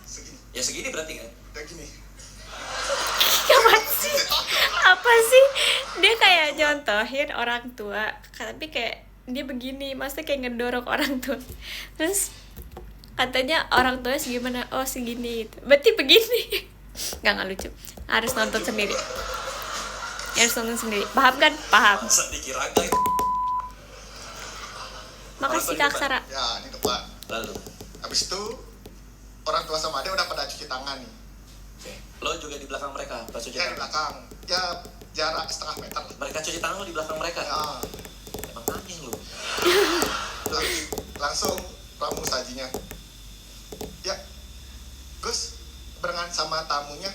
Segini. Ya segini berarti kan? Udah gini. Apa sih? Apa sih? Dia kayak nyontohin orang tua, tapi kayak dia begini, maksudnya kayak ngedorong orang tua. Terus katanya orang tuanya segimana? Oh segini gitu. Berarti begini. Nggak lucu. Harus nonton sendiri. Harus nonton sendiri. Paham kan? Paham. Masa dikira guys. Makasih Kak Aksara. Ya di depan. Lalu. Habis itu orang tua sama adik udah pada cuci tangan nih. Oke. Lo juga di belakang mereka pas cuci Ya di tangan. belakang. Ya jarak setengah meter lah. Mereka cuci tangan lo di belakang mereka. Ya, Emang aneh lo. langsung ramu sajinya. Ya, Gus, barengan sama tamunya.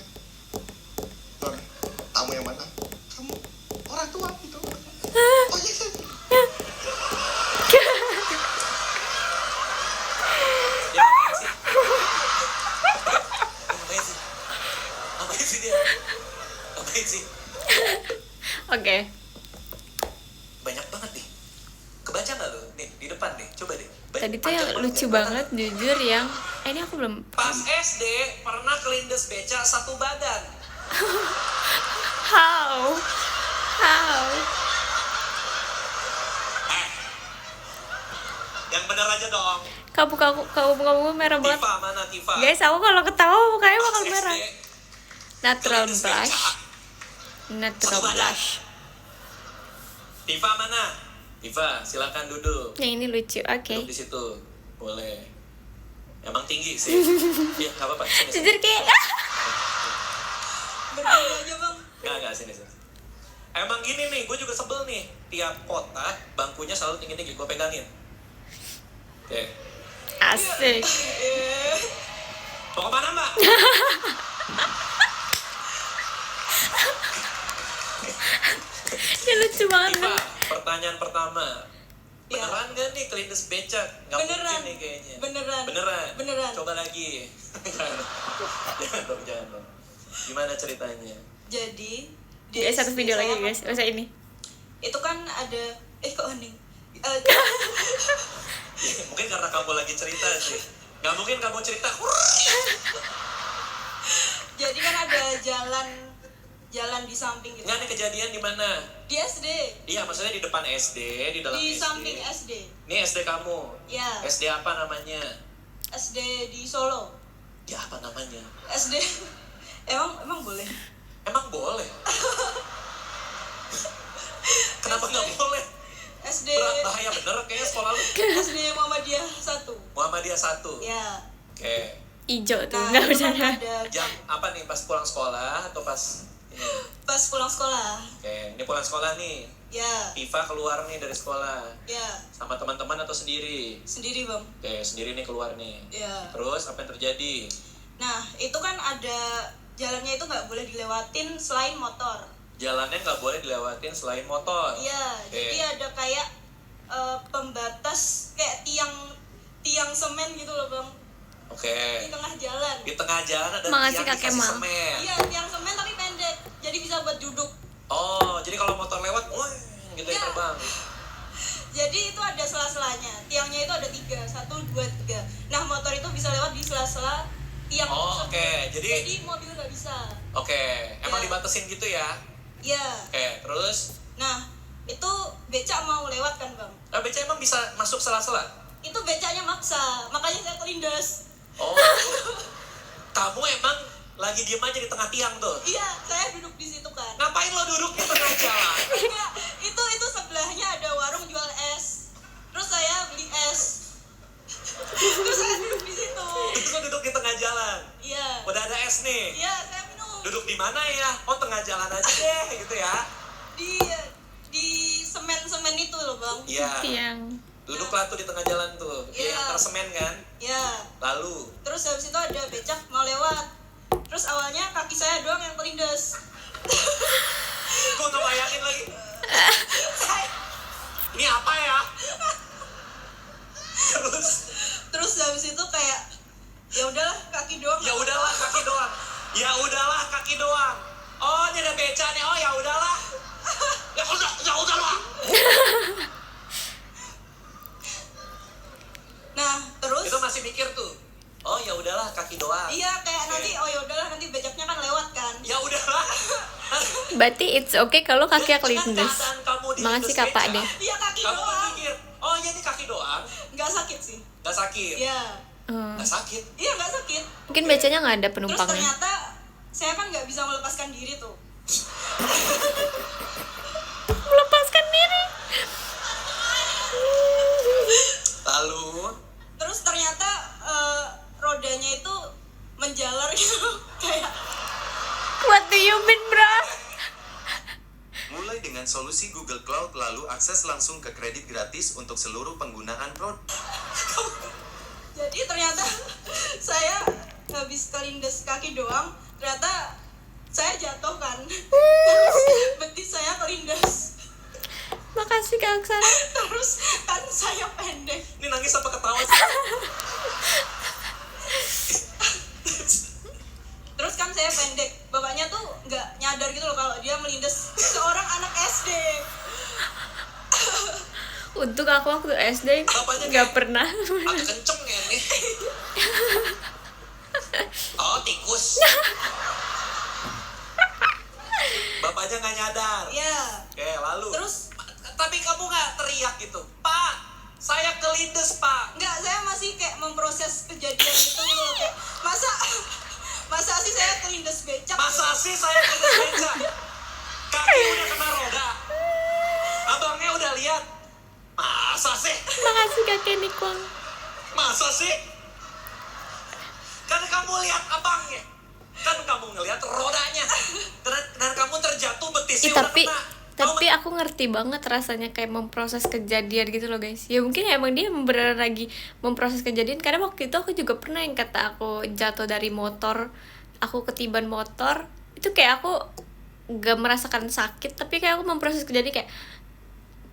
Loh, tamu yang mana? Kamu orang tua gitu. Oh iya, iya. Dia ngapain sih? Ngapain sih? Ngapain sih dia? Ngapain sih? Oke. Banyak banget nih. Kebaca nggak lo? Nih di depan nih. Coba deh. Tadi tuh yang lucu banget jujur yang ini aku belum. Pas SD pernah kelindes beca satu badan. How? Yang bener aja dong. Kamu merah banget. Tifa mana Tifa? Guys, aku kalau ketawa mukanya bakal Pas merah. SD, Natural kelindes blush. beca. Natural blush. Tifa mana? Tifa, silakan duduk. Yang ini lucu. Oke. Duduk di situ. Boleh. Emang tinggi sih. Iya, enggak apa-apa. Sini, sini. Jujur kayak Berdiri aja bang. Enggak, sini. Emang gini nih, gue juga sebel nih. Tiap kotak, bangkunya selalu tinggi-tinggi. Gue pegangin. Oke. asik. Mau kemana, Mbak? Ini lucu banget Tifa, kan. pertanyaan pertama. Ya. Beneran gak nih kelindes beca? Gak Beneran. mungkin nih kayaknya. Beneran. Beneran. Coba lagi. Jangan dong. Gimana ceritanya? Jadi di Satu SD video lagi saya guys. Masa ini. itu kan ada kok hening. Mungkin karena kamu lagi cerita sih. Gak mungkin kamu cerita. Jadi kan ada jalan di samping gitu. Nggak, nih kejadian di mana? Di SD, Iya, maksudnya di depan SD, di dalam di SD. samping SD. Ini SD kamu. Ya, SD apa namanya? SD di Solo. Ya apa namanya? SD emang boleh. Emang boleh? Kenapa nggak boleh? SD Berat bahaya bener kayaknya sekolah lu. SD Muhammadiyah 1. Muhammadiyah 1. Ya. Oke. Ijo tuh Nah, nggak itu kan bercanda. ada Jam apa nih, pas pulang sekolah atau pas ini? pas pulang sekolah. Oke, ini pulang sekolah nih. Ya, Tifa keluar nih dari sekolah. ya, Sama teman-teman atau sendiri? sendiri, Bang. Oke, sendiri nih keluar nih. Ya. Terus apa yang terjadi? Nah, itu kan ada jalannya itu nggak boleh dilewatin selain motor. Jalannya nggak boleh dilewatin selain motor. Iya, Oke. jadi ada kayak pembatas kayak tiang semen gitu loh, Bang. Oke. Di tengah jalan. Di tengah jalan ada Makasih, tiang Kak dikasih Kemal. semen. Iya, tiang semen tapi pendek. Jadi bisa buat duduk. Oh, jadi kalau motor lewat, wah, gitu ya Iya. terbang. Jadi itu ada sela-selanya. Tiangnya itu ada 3, 1, 2, 3. Nah, motor itu bisa lewat di sela-sela tiang Oh, tersebut. oke. Jadi mobil nggak bisa. oke, emang Ya. dibatesin gitu ya? Iya. Oke, terus Nah, itu becak mau lewat kan, Bang? beca emang bisa masuk sela-sela? Itu becaknya maksa, makanya saya kelindas. Oh, kamu emang lagi diem aja di tengah tiang tuh? Iya, saya duduk di situ kan. Ngapain lo duduk di tengah jalan? Enggak, itu sebelahnya ada warung jual es. Terus saya beli es. Terus saya duduk di situ. Terus lo duduk di tengah jalan. Iya. Udah ada es nih. Iya, saya minum. Duduk di mana ya? Oh, tengah jalan aja deh, gitu ya. Di semen-semen itu loh, Bang. Iya. Tiang. Duduklah tuh di tengah jalan tuh. Di Iya. antara semen kan. Iya. Lalu, Terus habis itu ada becak mau lewat. Terus awalnya kaki saya doang yang kelindes. gue nggak bayangin lagi. Ini apa ya? Terus habis itu kayak ya udahlah kaki doang. Ya udahlah kaki doang. Ya udahlah kaki doang. Oh, ini ada beca nih. Oh, ya udahlah. Ya udahlah. Nah, terus Itu masih mikir tuh. Oh, ya udahlah kaki doang. iya kayak Oke. nanti oh ya udahlah nanti becaknya kan lewat kan. Ya udahlah. Berarti it's okay kalau kakinya Dengan kelindes. keadaan kamu di Makasih lindes Kak Pak beca, deh. Iya kaki Kamu doang. berpikir, oh ya ini kaki doang. Nggak sakit sih. Gak sakit. Iya. Gak sakit. Iya nggak sakit. Mungkin becanya nggak ada Terus penumpangnya. ternyata saya kan nggak bisa melepaskan diri tuh. Melepaskan diri. Lalu, Terus ternyata rodanya itu menjalar gitu kayak What do you mean, bro? Mulai dengan solusi Google Cloud lalu akses langsung ke kredit gratis untuk seluruh penggunaan produk. jadi ternyata saya habis kelindes kaki doang ternyata saya jatuh kan. Terus betis saya kelindes. Makasih Kak Aksara. Terus kan saya pendek. ini nangis apa ketawa sih? Terus kan saya pendek. Bapaknya tuh nggak nyadar gitu loh kalau dia melindes seorang anak SD. Untuk aku waktu SD Bapaknya nggak kayak- pernah. Agak kenceng ya nih. Oh, tikus. Bapaknya nggak nyadar. Iya. Oke, lalu. Terus Tapi kamu nggak teriak gitu, Pak, saya kelindes, Pak. nggak, saya masih kayak memproses kejadian itu gitu loh kayak masa sih saya kelindes becak. Masa sih saya kelindes beca? Kaki udah kena roda. Abangnya udah lihat. Masa sih? Makasih Kakek Nikwang. Masa sih? Kan kamu lihat abangnya. Kan kamu ngelihat rodanya. Dan kamu terjatuh betisnya udah kena. Tapi aku ngerti banget rasanya kayak memproses kejadian gitu loh guys. Ya mungkin emang dia beneran lagi memproses kejadian. Karena waktu itu aku juga pernah yang kata aku jatuh dari motor, aku ketiban motor. Itu kayak aku gak merasakan sakit, tapi kayak aku memproses kejadian kayak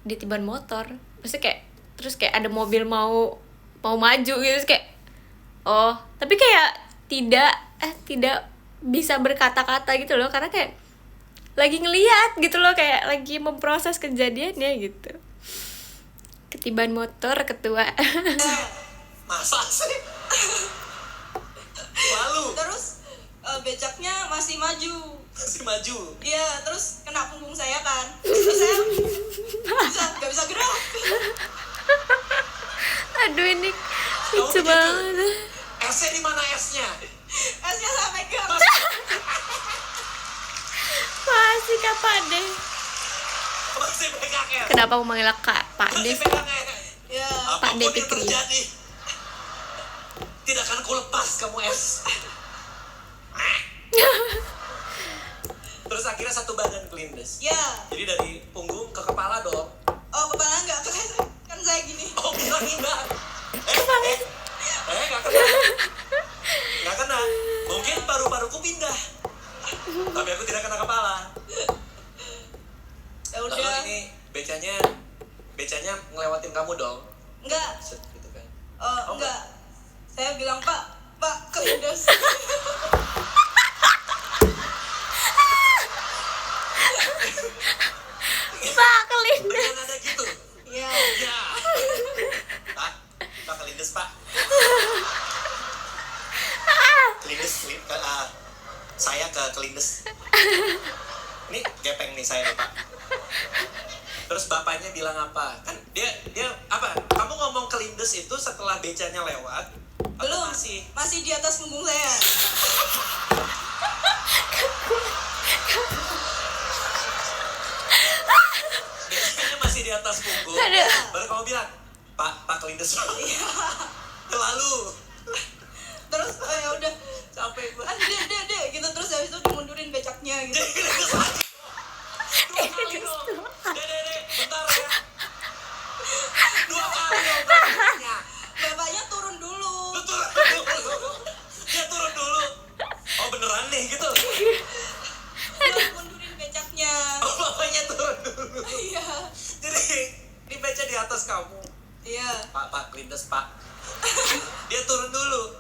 ditiban motor. Maksudnya kayak terus kayak ada mobil mau maju gitu, terus kayak oh, tapi kayak tidak bisa berkata-kata gitu loh, karena kayak lagi ngelihat gitu loh, kayak lagi memproses kejadiannya gitu. Ketiban motor ketua. Masa sih? Lalu Terus becaknya masih maju. masih maju. Iya, terus kena punggung saya kan. Terus saya nggak bisa gerak. Aduh ini Kamu lucu begitu? banget. S-nya di mana S-nya? Esnya saya pegang. Makasih Kak Pade. Masih pegang S. Kenapa mau manggil Kak Pak Masih Dev? pegang S. Ya. Apapun Pak yang Dev Fikri. terjadi, tidak akan kulepas kamu S. Terus akhirnya satu badan kelindes. Ya. Jadi dari punggung ke kepala dong. Oh, kepala nggak kan saya gini. Oh, bilang enggak. Nggak kena. Nggak kena. Mungkin paru-paruku pindah. Tapi aku tidak kena kepala. Ya Lalu udah. ini becanya ngelewatin kamu dong. Enggak. Set, gitu kan. Oh, enggak. Saya bilang, Pak, kelindes. Pak kelindes. Dengan ada gitu. Iya. Ya. Pak kelindes, Pak. Kelindes. Saya ke kelindes. Ini gepeng nih saya nih, Pak. Terus bapaknya bilang apa? Kan dia apa? Kamu ngomong kelindes itu setelah becanya lewat? Atau Belum. masih? Di atas punggung saya. Becanya masih di atas punggung. Aduh. Baru kamu bilang, Pak kelindes. Pak." Iya. Lalu terus oh ya udah Capek gue. dek gitu, terus habis itu dimundurin becaknya gitu. Dek, bentar ya. 2 kali dong becaknya. Bapaknya turun dulu. Lu turun dulu. Dia turun dulu. Oh beneran nih gitu. Buat mundurin becaknya. Oh bapaknya turun dulu. Iya. Jadi ini beca di atas kamu. Iya. Pak kelindes pak. Dia turun dulu.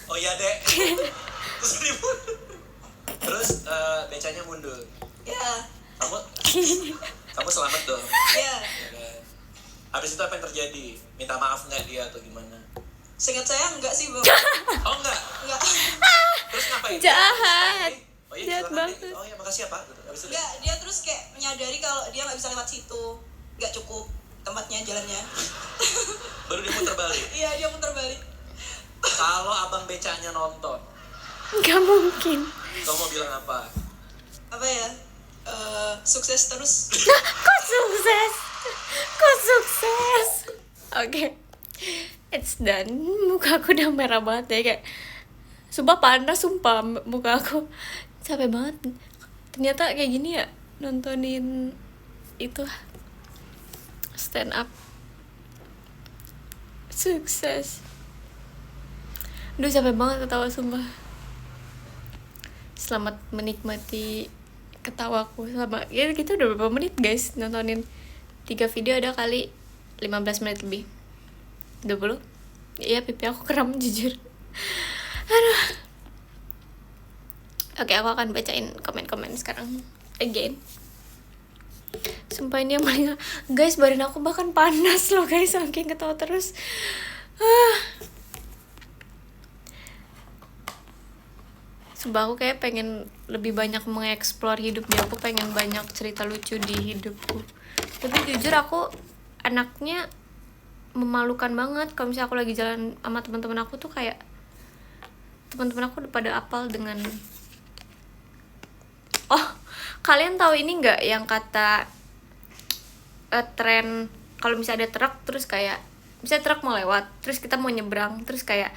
Oh iya dek. Terus dia mundur. Terus becanya mundur. Iya. Kamu selamat dong. Iya. Ya kan? Habis itu apa yang terjadi? Minta maaf nggak dia atau gimana? Seingat saya enggak sih, Bang. Oh enggak. Enggak. Terus ngapain? Jahat. Oh iya Jahat silakan, banget. Dek. Oh iya makasih ya pak. Habis itu Enggak, dia terus kayak menyadari kalau dia nggak bisa lewat situ. Nggak cukup tempatnya jalannya. baru dia muter balik. Iya, dia putar balik. Kalau abang becanya nonton, Gak mungkin. kamu mau bilang apa? Apa ya? Sukses terus. Kok sukses? Kok sukses? Oke. It's done. Muka aku udah merah banget ya kayak. Sumpah panas, sumpah muka aku. Capek banget. Ternyata kayak gini ya nontonin itu stand up. Sukses. Duh capek banget ketawa sumpah. Selamat menikmati ketawaku sama ya kita udah berapa menit guys nontonin 3 video ada kali 15 menit lebih 20. Iya pipi aku kram jujur. Aduh. Oke aku akan bacain komen-komen sekarang again. Sumpah ini yang paling guys badan aku bahkan panas loh guys saking ketawa terus. Sumpah aku kayak pengen lebih banyak mengeksplor hidup dia. Aku pengen banyak cerita lucu di hidupku. Tapi jujur aku anaknya memalukan banget. Kalau misalnya aku lagi jalan sama teman-teman aku tuh kayak teman-teman aku udah pada apal dengan oh kalian tahu ini nggak yang kata tren kalau misalnya ada truk terus kayak misalnya truk mau lewat terus kita mau nyebrang terus kayak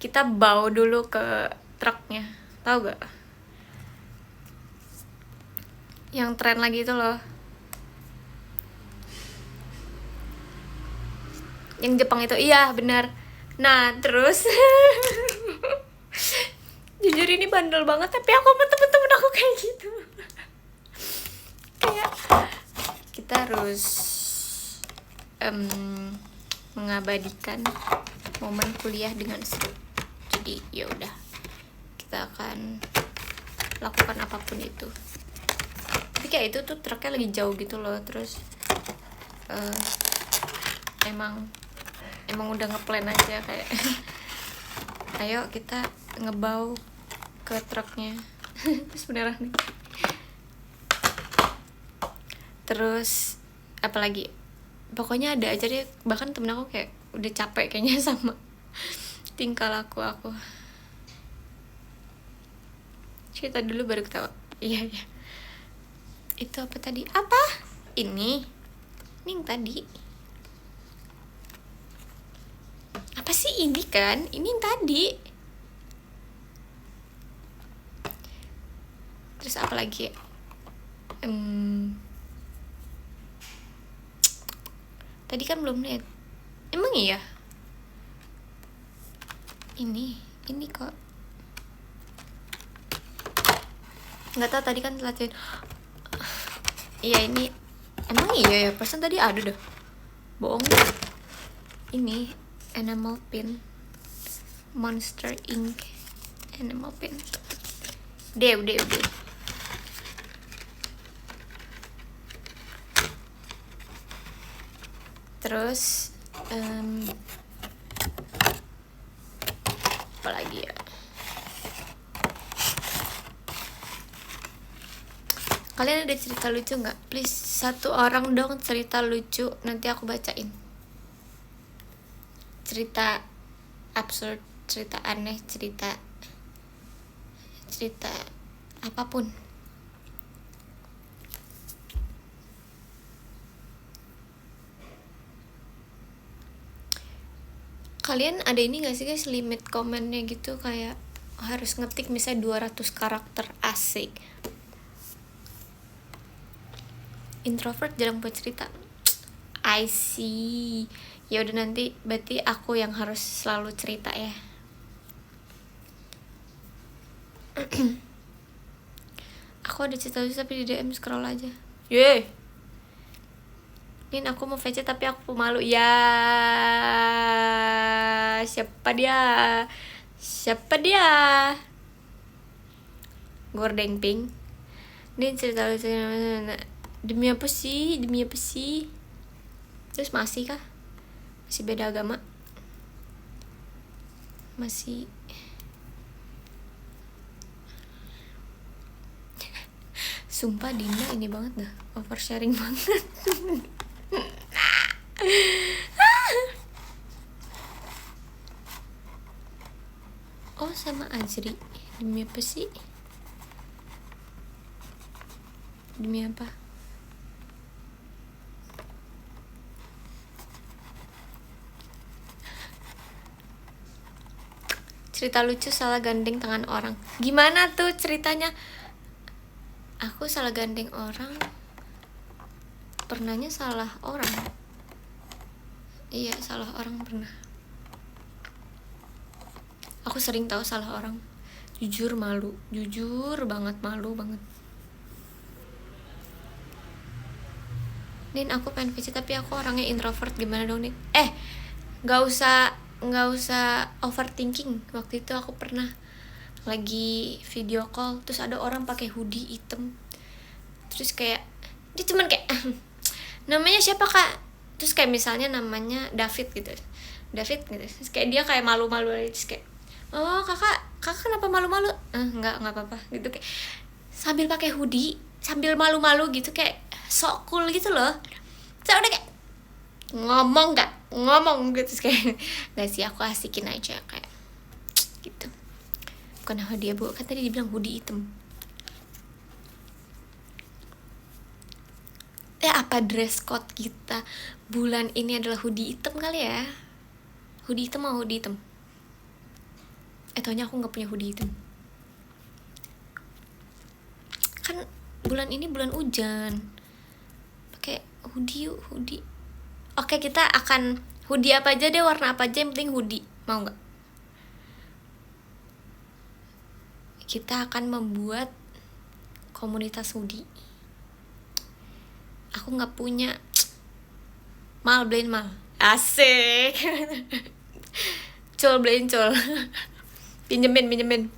kita bawa dulu ke truknya. Tahu gak? Yang tren lagi itu loh. Yang Jepang itu, iya benar. Nah terus jujur ini bandel banget tapi aku sama temen-temen aku kayak gitu. Kayak kita harus mengabadikan momen kuliah dengan seru. Jadi ya udah kita akan lakukan apapun itu. Tapi kayak itu tuh truknya lagi jauh gitu loh. Terus emang udah ngeplan aja kayak ayo kita ngebau ke truknya. Terus beneran nih. Terus apalagi pokoknya ada aja deh. Bahkan temen aku kayak udah capek kayaknya sama tingkah laku aku. Cerita dulu baru ketawa. Iya. Itu apa tadi? Apa? Ini yang tadi. Apa sih ini kan? Ini yang tadi. Terus apa lagi? Tadi kan belum lihat. Emang iya? Ini kok. Nggak tahu tadi kan latihan. Iya ini. Emang iya ya? Perasaan tadi ada dah. Bohong. Ini Animal Pin. Monster Inc. Animal Pin. Udah. Terus apa lagi ya? Kalian ada cerita lucu nggak? Please satu orang dong cerita lucu nanti aku bacain. Cerita absurd, cerita aneh, cerita apapun. Kalian ada ini gak sih guys, limit komennya gitu, kayak harus ngetik misalnya 200 karakter? Asik. Introvert jarang buat cerita. I see. Ya udah, nanti berarti aku yang harus selalu cerita ya. Aku ada cerita lucu tapi di DM scroll aja. Yeay. Nin, aku mau VC tapi aku malu. Ya, siapa dia? Siapa dia? Gordeng pink. Nin, cerita lucu. Demi apa sih? Demi apa sih? Terus masih kah? Masih beda agama? Masih. Sumpah Dinda ini banget dah, oversharing banget. Oh, sama Azri. Demi apa sih? Demi apa? Cerita lucu salah gandeng tangan orang. Gimana tuh ceritanya? Aku salah gandeng orang. Pernahnya salah orang. Iya, salah orang pernah. Aku sering tahu salah orang. Jujur malu, jujur banget, malu banget. Nin, aku pengen VC tapi aku orangnya introvert, gimana dong Nin? Nggak usah overthinking. Waktu itu aku pernah lagi video call, terus ada orang pakai hoodie hitam, terus kayak dia cuman kayak namanya siapa kak, terus kayak misalnya namanya David gitu, terus kayak dia kayak malu-malu aja, terus kayak oh kakak kenapa malu-malu? Nggak apa-apa gitu, kayak sambil pakai hoodie sambil malu-malu gitu, kayak sok cool gitu loh. Terus udah kayak ngomong gitu, terus kayak nggak sih, aku asikin aja kayak gitu. Bukan hadiah bu, kan tadi dibilang hoodie hitam. Apa dress code kita bulan ini adalah hoodie hitam kali ya? Hoodie hitam mau hoodie hitam. Taunya aku nggak punya hoodie hitam. Kan bulan ini bulan hujan. Pakai hoodie. Oke, kita akan hoodie apa aja deh, warna apa aja, yang penting hoodie. Mau nggak? Kita akan membuat komunitas hoodie. Aku nggak punya. Mal, beliin mal. Asik. Col, beliin col. Pinjemin.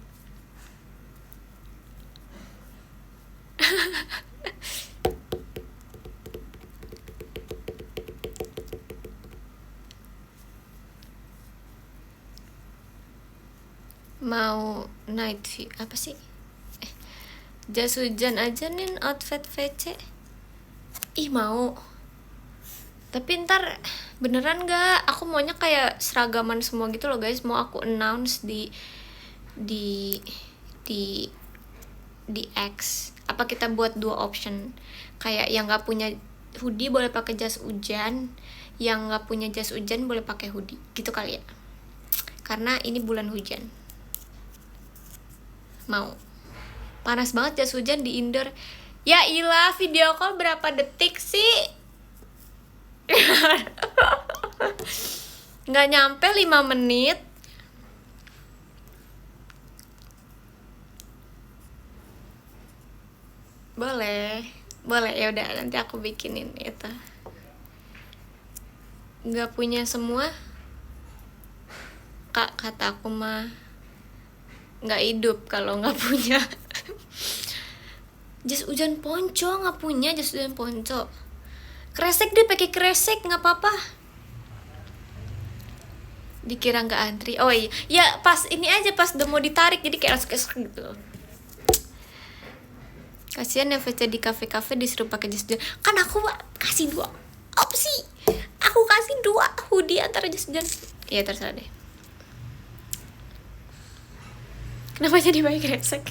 Mau night view apa sih? Jas hujan aja nih outfit VC. Ih mau. Tapi ntar beneran gak? Aku maunya kayak seragaman semua gitu loh guys. Mau aku announce di X. Apa kita buat 2 option? Kayak yang gak punya hoodie boleh pakai jas hujan, yang gak punya jas hujan boleh pakai hoodie. Gitu kali ya. Karena ini bulan hujan. Mau. Panas banget jas hujan di indoor. Ya ilah, video call berapa detik sih? Nggak nyampe 5 menit. Boleh ya udah, nanti aku bikinin itu. Nggak punya semua, kak, kata aku mah nggak hidup kalau nggak punya. Jas hujan ponco, nggak punya jas hujan ponco. Kresek deh, pakai kresek nggak apa-apa. Dikira nggak antri. Oh iya, ya pas ini aja, pas udah mau ditarik jadi kayak langsung gitu. Kasian ya VC di kafe-kafe disuruh pakai jas hujan. Kan aku kasih 2 opsi. Aku kasih 2 hoodie antara jas hujan. Ya terserah deh. Kenapa jadi pakai kresek?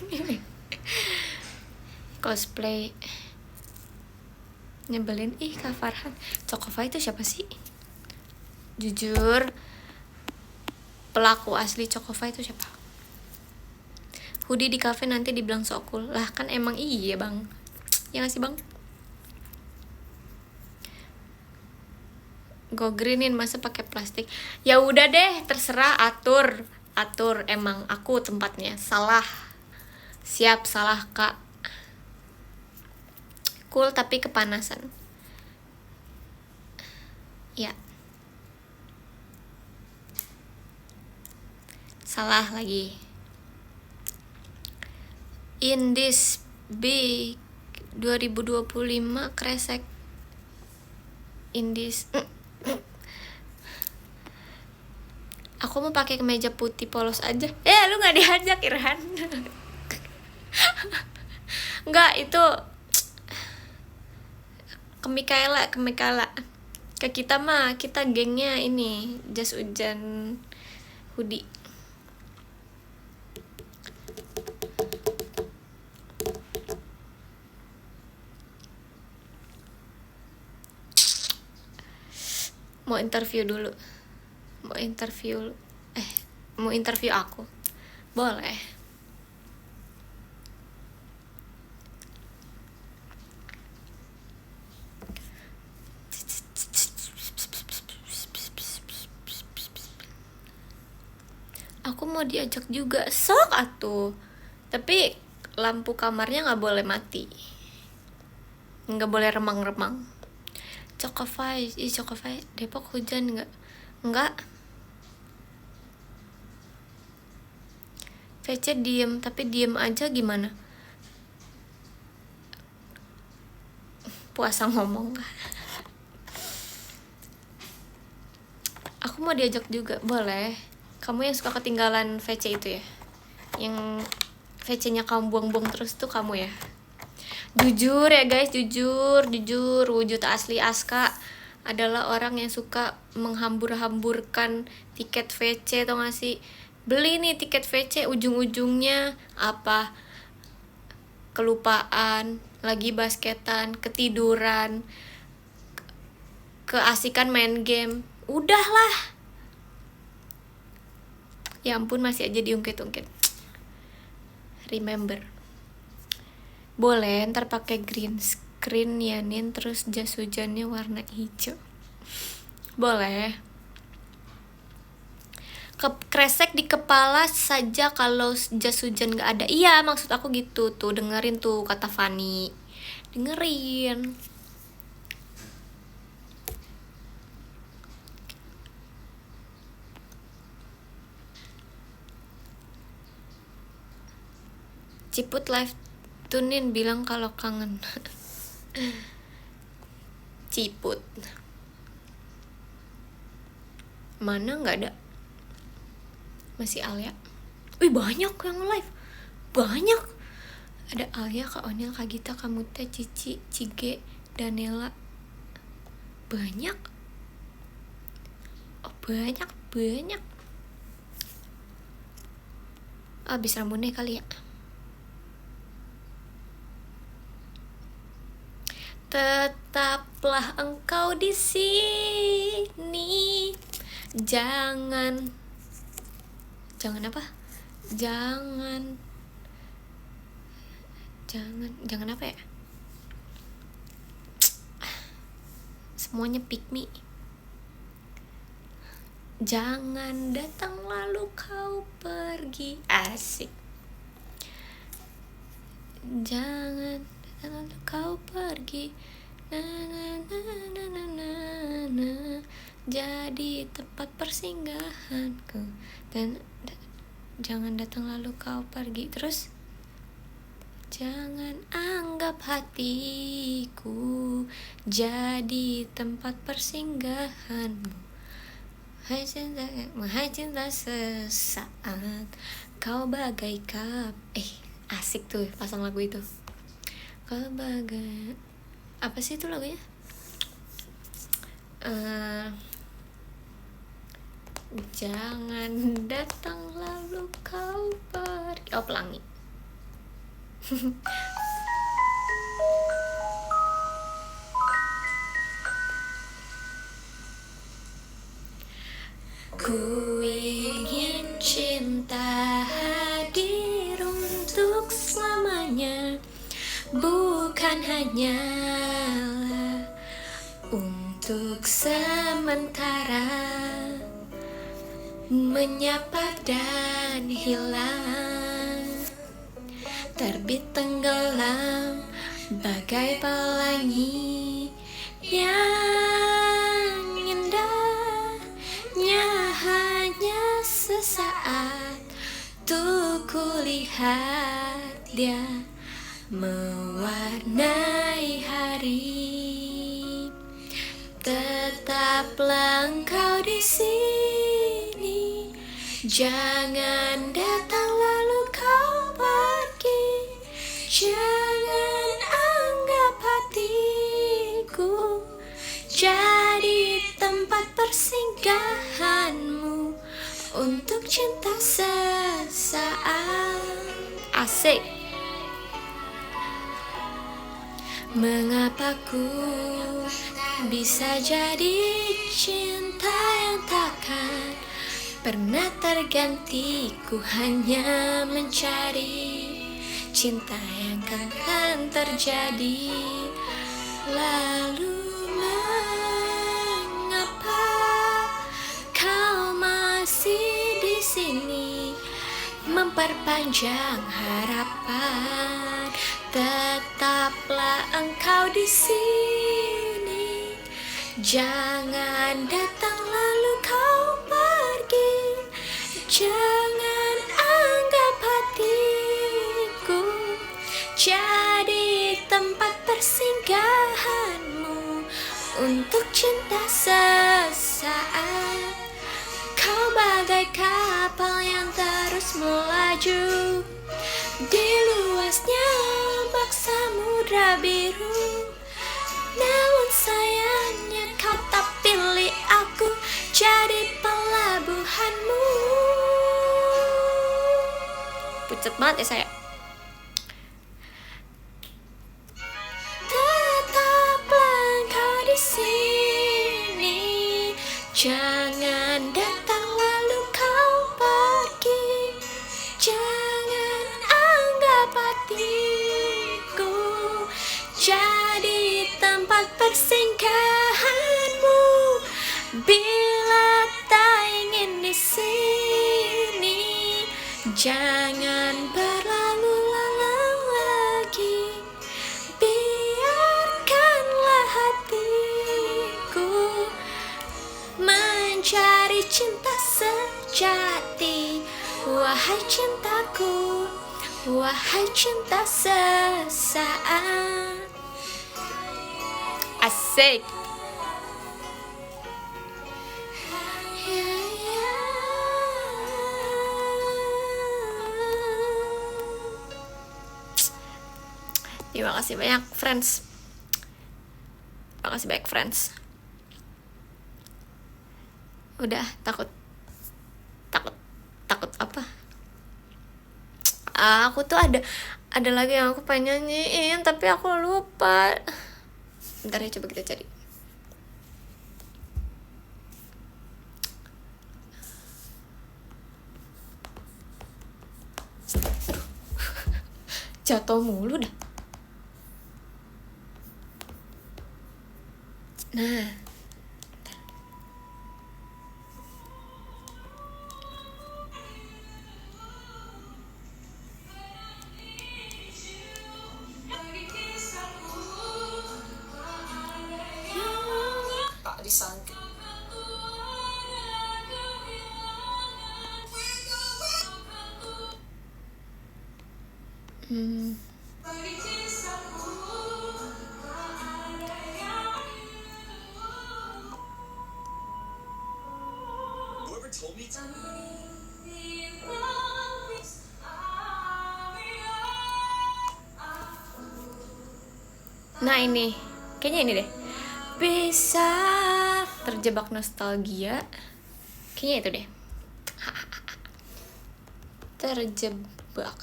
Cosplay nyebelin. Kak Farhan. Cokova itu siapa sih? Jujur pelaku asli Chocofi itu siapa? Hoodie di cafe nanti dibilang so cool. Lah kan emang iya bang, ya nggak sih bang? Go greenin masa pakai plastik. Ya udah deh, terserah, atur emang aku tempatnya. Salah. Siap, salah kak. Cool tapi kepanasan. Ya. Salah lagi. In this big 2025 kresek. In this aku mau pakai kemeja putih polos aja. Lu nggak diajak Irhan. Nggak, itu ke Mikaela. Ke kita mah, kita gengnya ini jas hujan hoodie. Mau interview aku boleh. Aku mau diajak juga, sok atuh, tapi lampu kamarnya nggak boleh mati, nggak boleh remang-remang. Chocofi Depok hujan nggak. VC diem, tapi diem aja gimana? Puasa ngomong. Aku mau diajak juga, boleh. Kamu yang suka ketinggalan VC itu ya, yang VC-nya kamu buang-buang terus tuh kamu ya. Jujur ya guys, jujur, wujud asli Aska adalah orang yang suka menghambur-hamburkan tiket VC, tau gak sih? Beli nih tiket VC, ujung-ujungnya apa? Kelupaan, lagi basketan, ketiduran, keasikan main game. Udahlah. Ya ampun, masih aja diungkit-ungkit. Remember. Boleh ntar pakai green screen Yanin, terus jas hujannya warna hijau. Boleh. Kresek di kepala saja kalau jas hujan gak ada. Iya, maksud aku gitu tuh. Dengerin tuh kata Fanny. Dengerin. Ciput live tunin bilang kalau kangen. Ciput mana nggak ada, masih Alia. Wih, banyak yang live, banyak. Ada Alia, Kak Onil, Kak Gita, Kamu Teh, Cici, Cige, Danela. Banyak. Oh, banyak. Habis rambutnya kali ya. Tetaplah engkau di sini. Jangan apa? Jangan apa ya? Semuanya pick me. Jangan datang lalu kau pergi. Asik. Jangan lalu kau pergi, jadi tempat persinggahanku, dan jangan datang lalu kau pergi. Terus jangan anggap hatiku jadi tempat persinggahanmu. Hai cinta sesaat kau bagai kap. Asik tuh pasang lagu itu. Bagai apa sih itu lagunya? Jangan datang lalu kau pergi. Oh, Pelangi. Ku ingin hanya, bukan hanyalah untuk sementara, menyapa dan hilang, terbit tenggelam bagai pelangi yang indahnya hanya sesaat. Tuh kulihat dia mewarnai hari. Tetaplah engkau di sini, jangan datang lalu kau pergi. Jangan anggap hatiku jadi tempat persinggahanmu untuk cinta sesaat. Asik. Mengapa ku bisa jadi cinta yang takkan pernah terganti? Ku hanya mencari cinta yang akan terjadi. Lalu mengapa kau masih di sini memperpanjang harapan? Tetaplah engkau di sini, jangan datang lalu kau pergi. Jangan anggap hatiku jadi tempat persinggahanmu untuk cinta sesaat. Kau bagai kapal yang terus melaju di luasnya ombak samudra biru. Namun sayangnya kau tak pilih aku jadi pelabuhanmu. Pucet banget ya saya. Tetaplah engkau di sini, jangan datang lalu kau pergi. Jangan anggap hatiku jadi tempat persinggahanmu. Bila tak ingin di sini, jangan berlalu-lalang lagi. Biarkanlah hatiku mencari cinta sejati. Wahai cintaku, wahai cinta sesaat. Asik. Terima kasih banyak friends. Terima kasih banyak friends. Udah takut apa? Aku tuh ada lagi yang aku pengen nyanyiin tapi aku lupa. Bentar ya, coba kita cari. Jatuh mulu dah. Nah, tak disangka. Whoever told me to... nah ini, kayaknya ini deh. Bisa terjebak nostalgia. Kayaknya itu deh. Terjebak.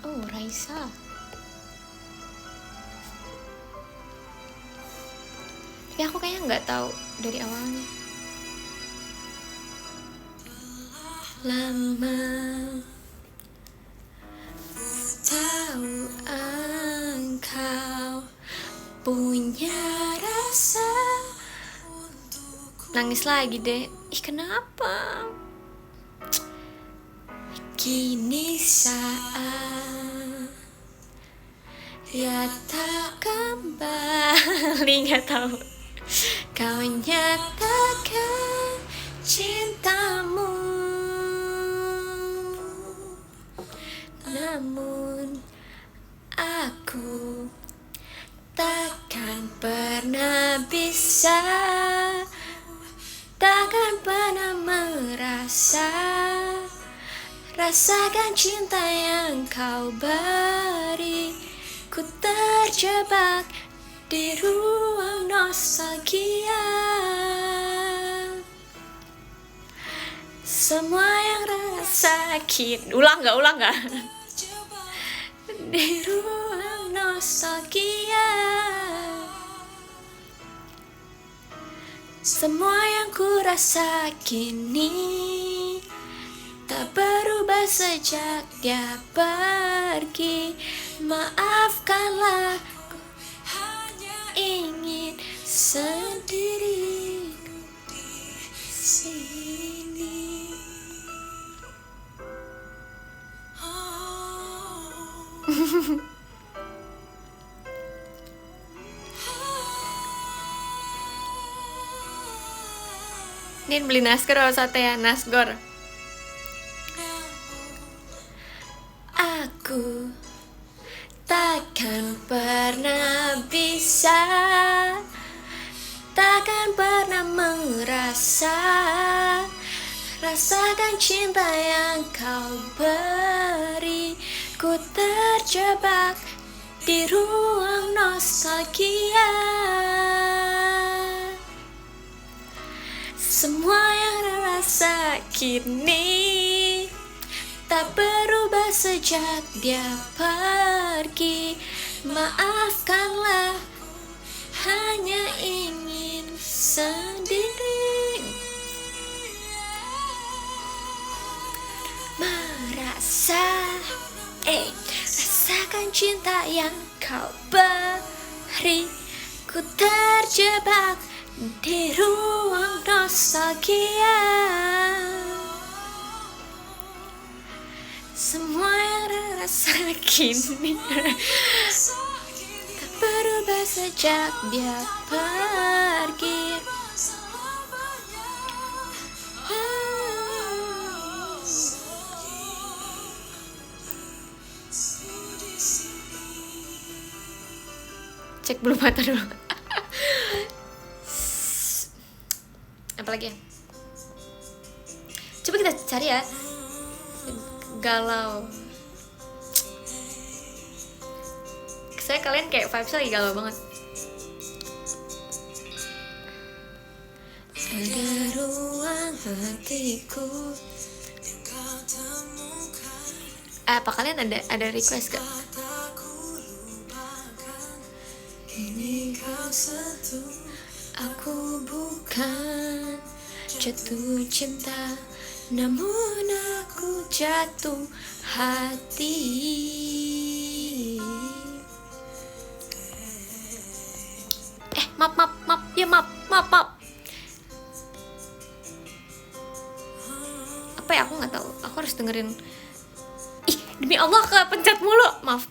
Oh, Raisa. Tapi aku kayaknya nggak tahu dari awalnya. Lama Nangis lagi deh. Ih, kenapa? Kini saat ya tak kembali, nggak tahu. Kau nyatakan cintamu, namun aku takkan pernah bisa, takkan pernah merasa, rasakan cinta yang kau beri. Ku terjebak di ruang nostalgia. Semua yang rasa sakit. Ulang nggak? Di ruang nostalgia. Semua yang ku rasa kini tak berubah sejak dia pergi. Maafkanlah, ku hanya ingin sendiri di sini. Nin beli nasgor atau sate ya? Nasgor. Aku takkan pernah bisa, takkan pernah merasa, rasakan cinta yang kau beri. Ku terjebak di ruang nostalgia. Semua yang rasa kini tak berubah sejak dia pergi. Maafkanlah, hanya ingin sendiri. Rasakan cinta yang kau beri. Ku terjebak di ruang nostalgia. Semua yang rasa kini tak berubah sejak dia pergi. Cek bulu mata dulu. Apalagi ya? Coba kita cari ya. Galau. Saya kalian kayak vibes lagi galau banget. Ada ruang hatiku. Apa kalian ada request gak? Ini kau satu, aku bukan jatuh cinta, namun aku jatuh hati. Maaf. Apa ya, aku nggak tahu. Aku harus dengerin. Ih, demi Allah kepencet mulu. Maaf.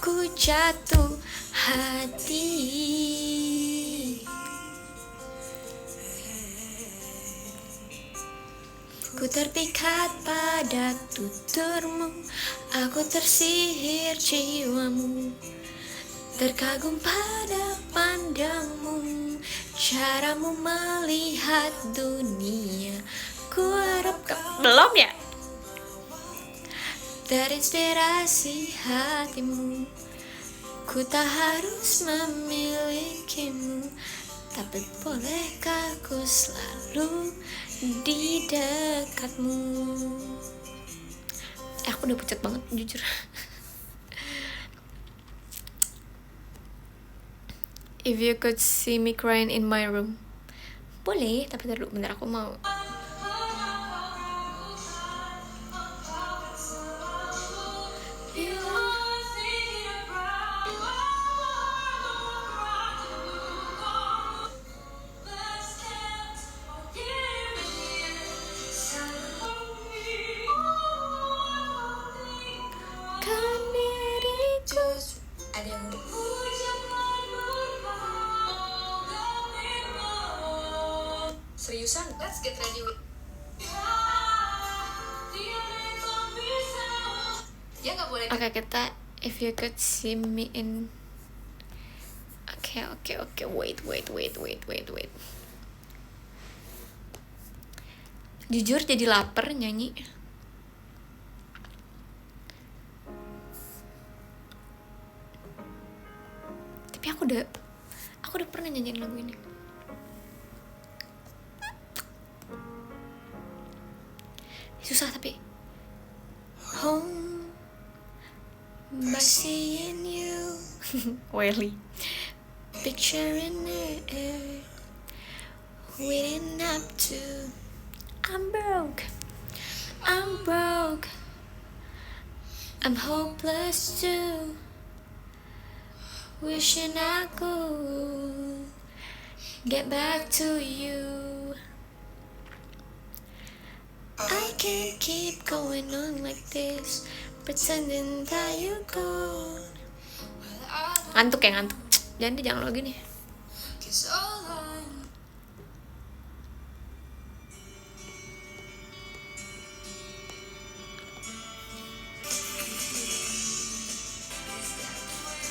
Ku jatuh hati. Ku terpikat pada tuturmu, aku tersihir jiwamu, terkagum pada pandangmu, caramu melihat dunia. Ku harap belum ya? Terinspirasi hatimu, ku tak harus memilikimu, tapi bolehkah ku selalu di dekatmu. Aku udah pucat banget jujur. If you could see me crying in my room. Boleh, tapi dulu bentar aku mau. Dia nggak boleh. Oke, kita if you could see me in. Oke, wait. Jujur jadi lapar nyanyi. Tapi aku udah pernah nyanyiin lagu ini. Susah tapi. Home by seeing you. Welly. Picturing it. Waiting up to. I'm broke. I'm hopeless too. Wishing I could get back to you. I can't keep going on like this, pretending that you're gone. Ngantuk. Jangan lo gini.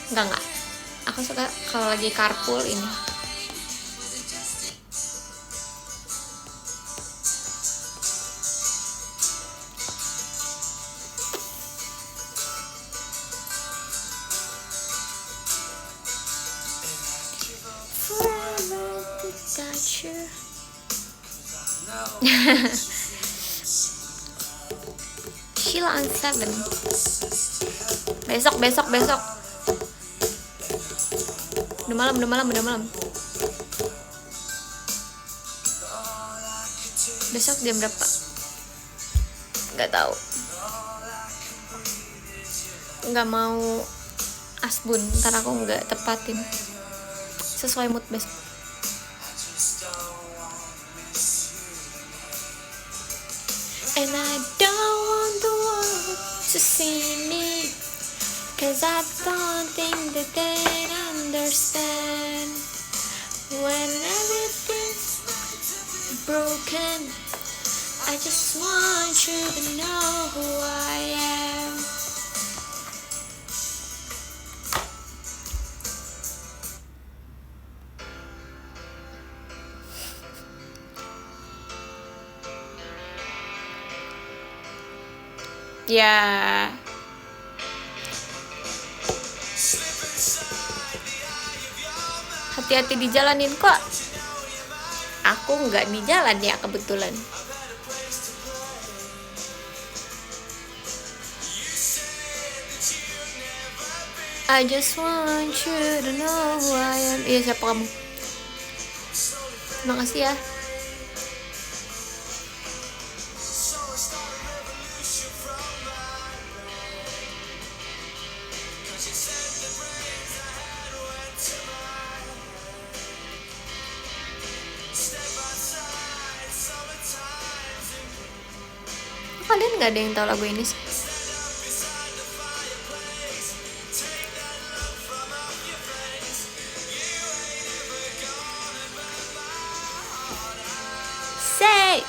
Enggak. Aku suka kalau lagi carpool ini. Forever without you. Sheila on 7. Besok. Udah malam. Besok jam berapa? Nggak tahu. Nggak mau asbun, ntar aku nggak tepatin sesuai mood besok. And I don't want the world to see me, 'cause I don't think that they understand when everything's broken. I just want you to know who I am. Ya. Hati-hati di jalanin kok. Aku nggak di jalan ya kebetulan. I just want you to know who I am. Iya, siapa kamu? Terima kasih ya. Kalian nggak ada yang tahu lagu ini sih? Say.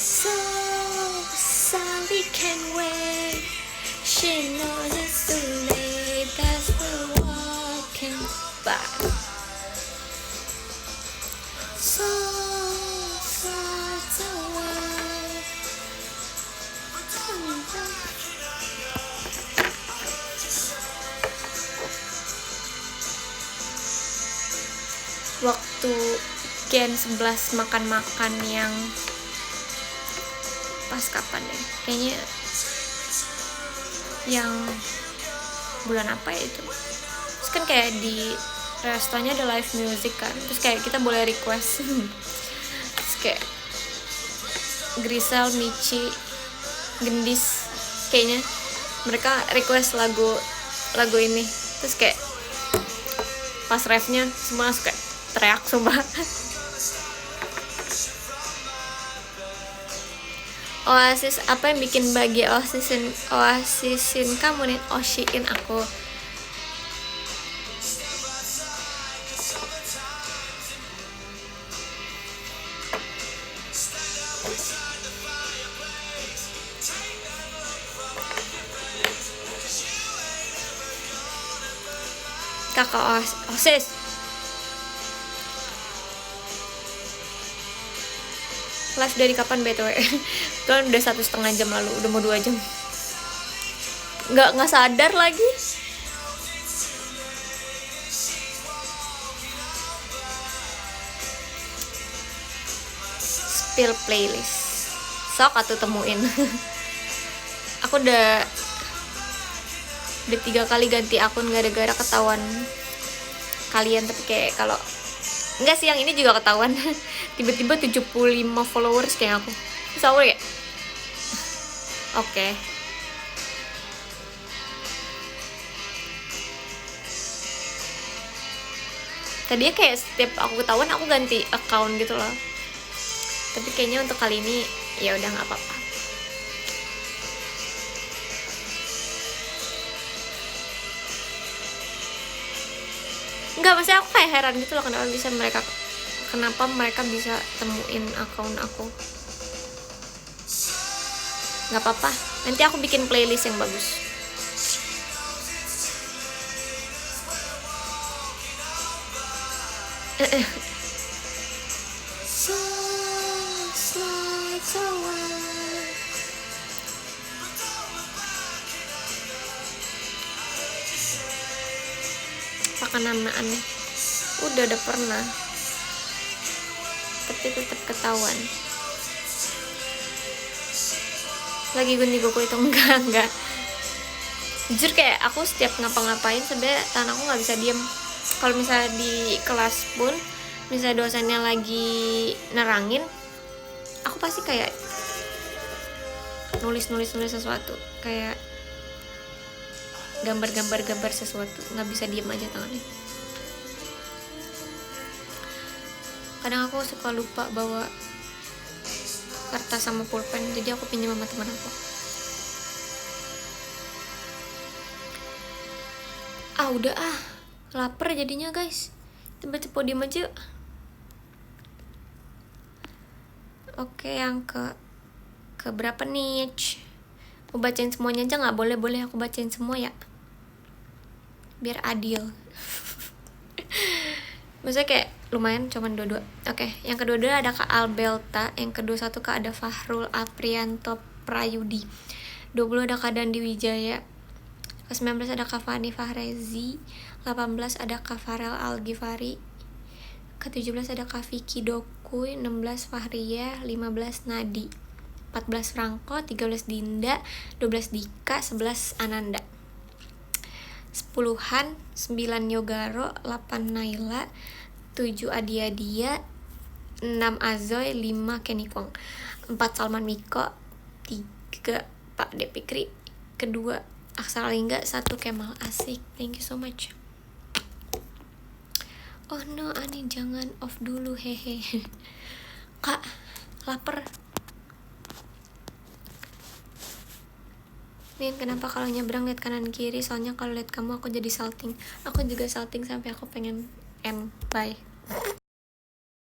So Sally can wait. She knows it's too late. That's we're walking by. So far away. Waktu Gen 11 makan-makan yang pas kapan ya? Kayaknya yang bulan apa ya itu? Terus kan kayak di restonya ada live music kan, terus kayak kita boleh request. Terus kayak Grisel, Michi, Gendis, kayaknya mereka request lagu ini. Terus kayak pas refnya semua suka teriak sumpah. Oasis, apa yang bikin bahagia Oasisin kamu nih? Oshiin aku. kakak OSIS. Live dari kapan BTW? Kan udah 1,5 jam lalu, udah mau 2 jam. Nggak sadar lagi. Spill playlist. Sok atuh temuin. Aku udah 3 kali ganti akun gara-gara ketahuan kalian, tapi kayak kalau enggak sih, yang ini juga ketahuan. Tiba-tiba 75 followers kayak aku. Sour ya? Oke. Tadinya kayak setiap aku ketahuan aku ganti account gitu loh. Tapi kayaknya untuk kali ini ya udah nggak apa-apa. Nggak, maksudnya aku kayak heran gitu loh kenapa mereka bisa temuin akun aku. Nggak apa-apa, nanti aku bikin playlist yang bagus. Pakai nama aneh. Udah pernah, tapi tetap ketahuan. Lagi gunting kuku itu enggak. Jujur kayak aku setiap ngapa-ngapain sebenarnya tangan aku nggak bisa diem. Kalau misalnya di kelas pun, misalnya dosennya lagi nerangin, aku pasti kayak nulis sesuatu, kayak gambar sesuatu, nggak bisa diem aja tangannya. Kadang aku suka lupa bawa kertas sama pulpen, jadi aku pinjam sama teman aku. Udah lapar jadinya guys, tiba-tiba podium aja. Oke, yang ke berapa nih? Aku bacain semuanya aja nggak? Boleh aku bacain semua ya, biar adil. Maksudnya kayak lumayan cuman 22. Oke, yang kedua ada Kak Albelta, yang ke-21 Kak ada Fahrul Aprianto Prayudi, 20 ada Kak Dandi Wijaya, ke-19 ada Kak Fani Fahrezi, 18 ada Kak Farel Algifari, ke-17 ada Kak Vicky Dokuy, 16 Fahria, 15 Nadi, 14 Franco, 13 Dinda, 12 Dika, 11 Ananda, 10-an 9 Yogaro, 8 Naila, 7 Adia, 6 Azoy, 5 Kenny Kwang, 4 Salman Miko, 3 Pak Depikri, kedua Aksara Lingga, 1 Kemal Asik. Thank you so much. Oh no, Ani jangan off dulu, hehe. Kak, lapar. Nin, kenapa kalau nyebrang lihat kanan kiri? Soalnya kalau lihat kamu aku jadi salting. Aku juga salting sampai aku pengen end. Bye.